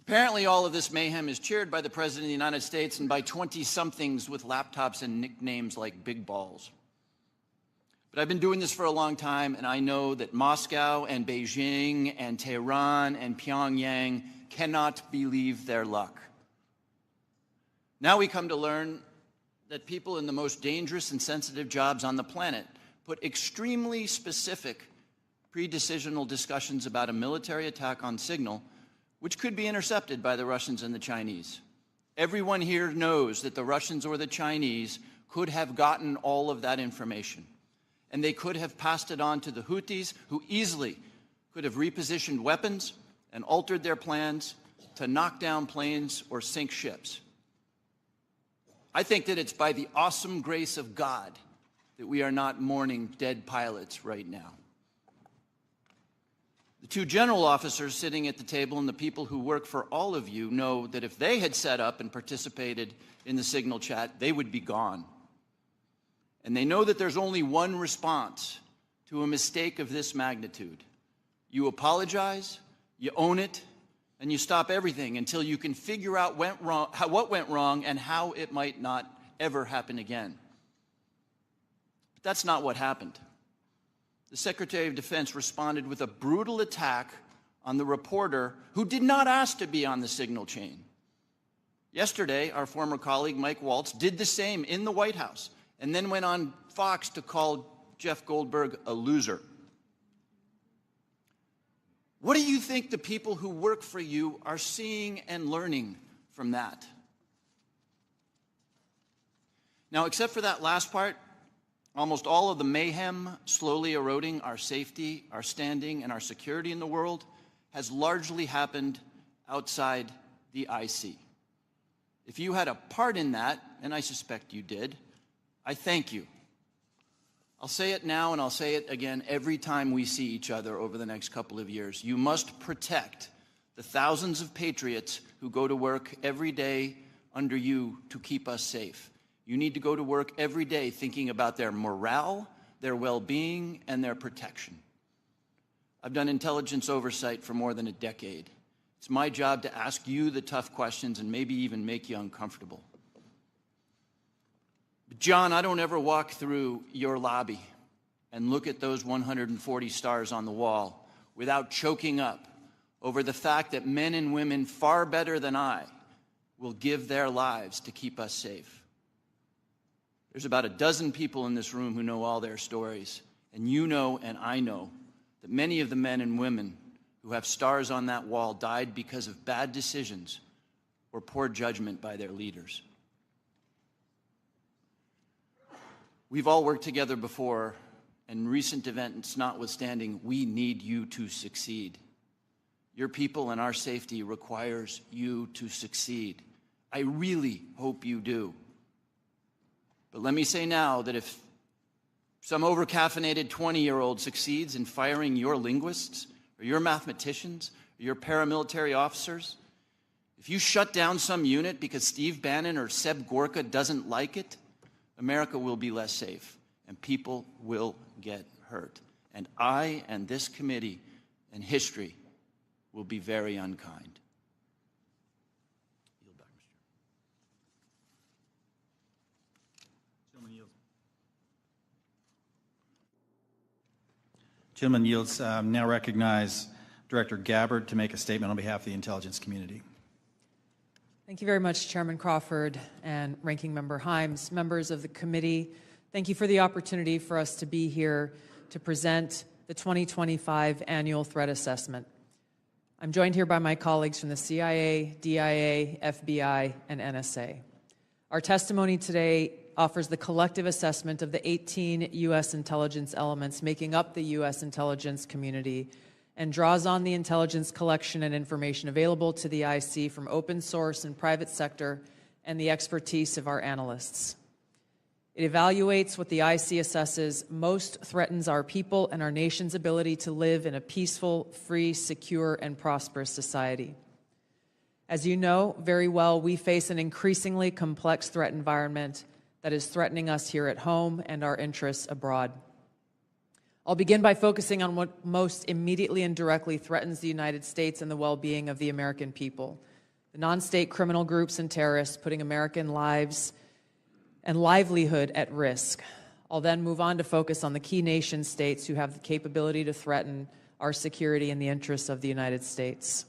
Apparently, all of this mayhem is cheered by the President of the United States and by 20-somethings with laptops and nicknames like Big Balls. But I've been doing this for a long time, and I know that Moscow and Beijing and Tehran and Pyongyang cannot believe their luck. Now we come to learn that people in the most dangerous and sensitive jobs on the planet put extremely specific pre-decisional discussions about a military attack on signal which could be intercepted by the Russians and the Chinese. Everyone here knows that the Russians or the Chinese could have gotten all of that information, and they could have passed it on to the Houthis, who easily could have repositioned weapons and altered their plans to knock down planes or sink ships. I think that it's by the awesome grace of God that we are not mourning dead pilots right now. The two general officers sitting at the table and the people who work for all of you know that if they had set up and participated in the signal chat, they would be gone. And they know that there's only one response to a mistake of this magnitude. You apologize, you own it, and you stop everything until you can figure out what went wrong and how it might not ever happen again. But that's not what happened. The Secretary of Defense responded with a brutal attack on the reporter who did not ask to be on the signal chain. Yesterday, our former colleague Mike Waltz did the same in the White House and then went on Fox to call Jeff Goldberg a loser. What do you think the people who work for you are seeing and learning from that? Now, except for that last part, almost all of the mayhem slowly eroding our safety, our standing, and our security in the world has largely happened outside the IC. If you had a part in that, and I suspect you did, I thank you. I'll say it now and I'll say it again every time we see each other over the next couple of years. You must protect the thousands of patriots who go to work every day under you to keep us safe. You need to go to work every day thinking about their morale, their well-being, and their protection. I've done intelligence oversight for more than a decade. It's my job to ask you the tough questions and maybe even make you uncomfortable. But John, I don't ever walk through your lobby and look at those 140 stars on the wall without choking up over the fact that men and women far better than I will give their lives to keep us safe. There's about a dozen people in this room who know all their stories, and you know and I know that many of the men and women who have stars on that wall died because of bad decisions or poor judgment by their leaders. We've all worked together before and recent events notwithstanding, we need you to succeed. Your people and our safety requires you to succeed. I really hope you do. But let me say now that if some overcaffeinated 20-year-old succeeds in firing your linguists or your mathematicians or your paramilitary officers, if you shut down some unit because Steve Bannon or Seb Gorka doesn't like it, America will be less safe and people will get hurt. And I and this committee and history will be very unkind. Yield back, Mr. Gentleman yields. Now recognize Director Gabbard to make a statement on behalf of the intelligence community. Thank you very much, Chairman Crawford and Ranking Member Himes. Members of the committee, thank you for the opportunity for us to be here to present the 2025 Annual Threat Assessment. I'm joined here by my colleagues from the CIA, DIA, FBI, and NSA. Our testimony today offers the collective assessment of the 18 U.S. intelligence elements making up the U.S. intelligence community and draws on the intelligence collection and information available to the IC from open source and private sector and the expertise of our analysts. It evaluates what the IC assesses most threatens our people and our nation's ability to live in a peaceful, free, secure, and prosperous society. As you know very well, we face an increasingly complex threat environment that is threatening us here at home and our interests abroad. I'll begin by focusing on what most immediately and directly threatens the United States and the well-being of the American people: the non-state criminal groups and terrorists putting American lives and livelihood at risk. I'll then move on to focus on the key nation states who have the capability to threaten our security and the interests of the United States.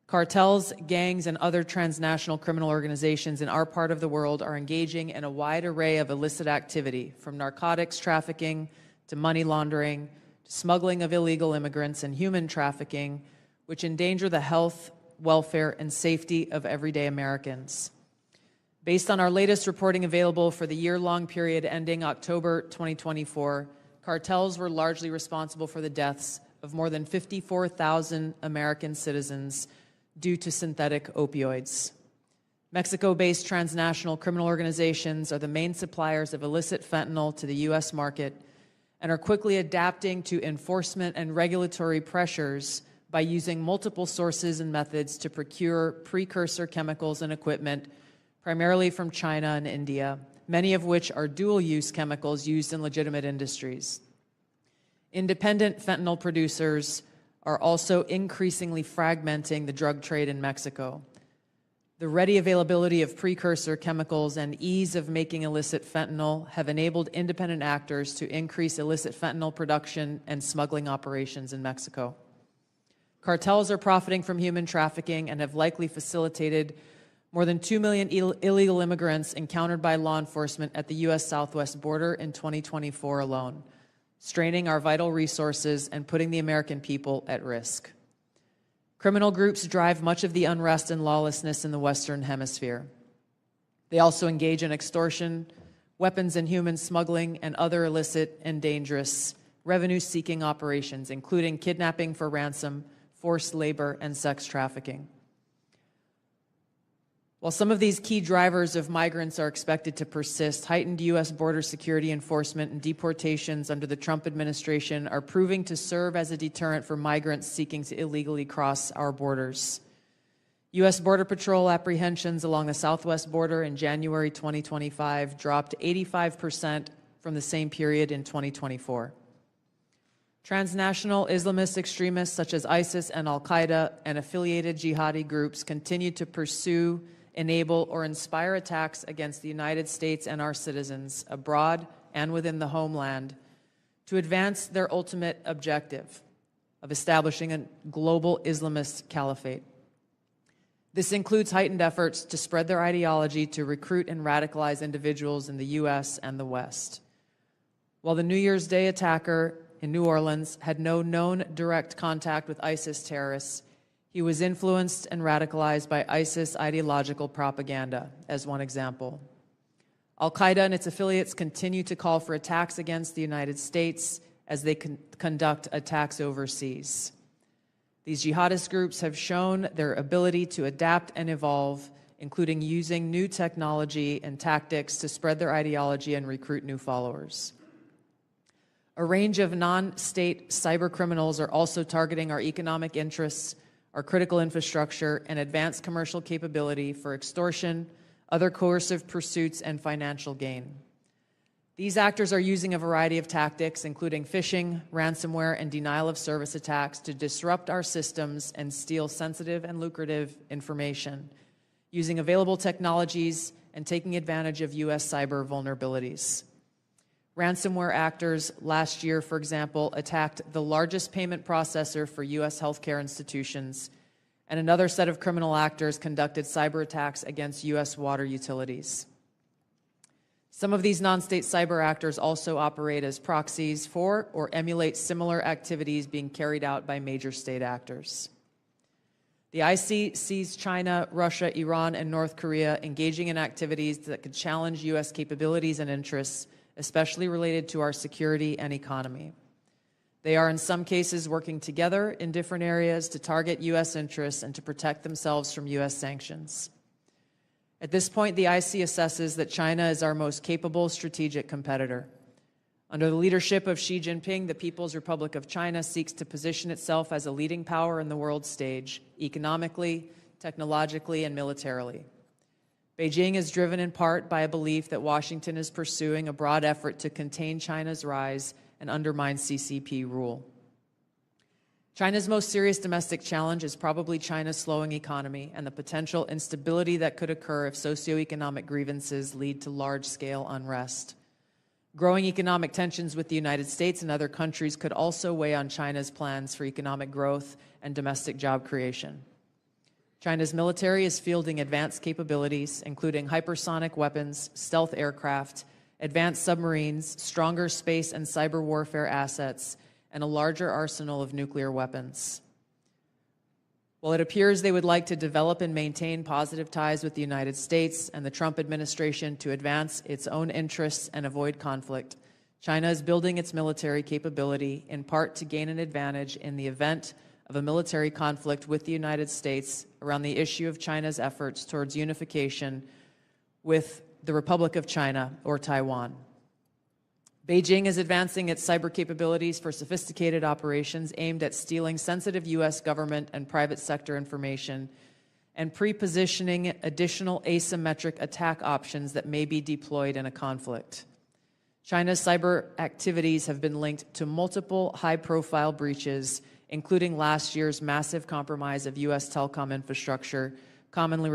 Cartels, gangs, and other transnational criminal organizations in our part of the world are engaging in a wide array of illicit activity, from narcotics trafficking to money laundering, to smuggling of illegal immigrants and human trafficking, which endanger the health, welfare, and safety of everyday Americans. Based on our latest reporting available for the year-long period ending October 2024, cartels were largely responsible for the deaths of more than 54,000 American citizens due to synthetic opioids. Mexico-based transnational criminal organizations are the main suppliers of illicit fentanyl to the U.S. market and are quickly adapting to enforcement and regulatory pressures by using multiple sources and methods to procure precursor chemicals and equipment, primarily from China and India, many of which are dual-use chemicals used in legitimate industries. Independent fentanyl producers are also increasingly fragmenting the drug trade in Mexico. The ready availability of precursor chemicals and ease of making illicit fentanyl have enabled independent actors to increase illicit fentanyl production and smuggling operations in Mexico. Cartels are profiting from human trafficking and have likely facilitated more than 2 million illegal immigrants encountered by law enforcement at the U.S. southwest border in 2024 alone, straining our vital resources and putting the American people at risk. Criminal groups drive much of the unrest and lawlessness in the Western Hemisphere. They also engage in extortion, weapons and human smuggling, and other illicit and dangerous revenue-seeking operations, including kidnapping for ransom, forced labor, and sex trafficking. While some of these key drivers of migrants are expected to persist, heightened U.S. border security enforcement and deportations under the Trump administration are proving to serve as a deterrent for migrants seeking to illegally cross our borders. U.S. Border Patrol apprehensions along the southwest border in January 2025 dropped 85% from the same period in 2024. Transnational Islamist extremists such as ISIS and al-Qaeda and affiliated jihadi groups continue to pursue, enable, or inspire attacks against the United States and our citizens abroad and within the homeland to advance their ultimate objective of establishing a global Islamist caliphate. This includes heightened efforts to spread their ideology to recruit and radicalize individuals in the U.S. and the West. While the New Year's Day attacker in New Orleans had no known direct contact with ISIS terrorists, he was influenced and radicalized by ISIS ideological propaganda, as one example. Al-Qaeda and its affiliates continue to call for attacks against the United States as they conduct attacks overseas. These jihadist groups have shown their ability to adapt and evolve, including using new technology and tactics to spread their ideology and recruit new followers. A range of non-state cyber criminals are also targeting our economic interests, our critical infrastructure, and advanced commercial capability for extortion, other coercive pursuits, and financial gain. These actors are using a variety of tactics, including phishing, ransomware, and denial of service attacks to disrupt our systems and steal sensitive and lucrative information, using available technologies and taking advantage of U.S. cyber vulnerabilities. Ransomware actors last year, for example, attacked the largest payment processor for U.S. healthcare institutions, and another set of criminal actors conducted cyber attacks against U.S. water utilities. Some of these non-state cyber actors also operate as proxies for or emulate similar activities being carried out by major state actors. The IC sees China, Russia, Iran, and North Korea engaging in activities that could challenge U.S. capabilities and interests, especially related to our security and economy. They are in some cases working together in different areas to target U.S. interests and to protect themselves from U.S. sanctions. At this point, the IC assesses that China is our most capable strategic competitor. Under the leadership of Xi Jinping, the People's Republic of China seeks to position itself as a leading power in the world stage, economically, technologically, and militarily. Beijing is driven in part by a belief that Washington is pursuing a broad effort to contain China's rise and undermine CCP rule. China's most serious domestic challenge is probably China's slowing economy and the potential instability that could occur if socioeconomic grievances lead to large-scale unrest. Growing economic tensions with the United States and other countries could also weigh on China's plans for economic growth and domestic job creation. China's military is fielding advanced capabilities, including hypersonic weapons, stealth aircraft, advanced submarines, stronger space and cyber warfare assets, and a larger arsenal of nuclear weapons. While it appears they would like to develop and maintain positive ties with the United States and the Trump administration to advance its own interests and avoid conflict, China is building its military capability in part to gain an advantage in the event of a military conflict with the United States around the issue of China's efforts towards unification with the Republic of China or Taiwan. Beijing is advancing its cyber capabilities for sophisticated operations aimed at stealing sensitive U.S. government and private sector information and pre-positioning additional asymmetric attack options that may be deployed in a conflict. China's cyber activities have been linked to multiple high-profile breaches, including last year's massive compromise of U.S. telecom infrastructure, commonly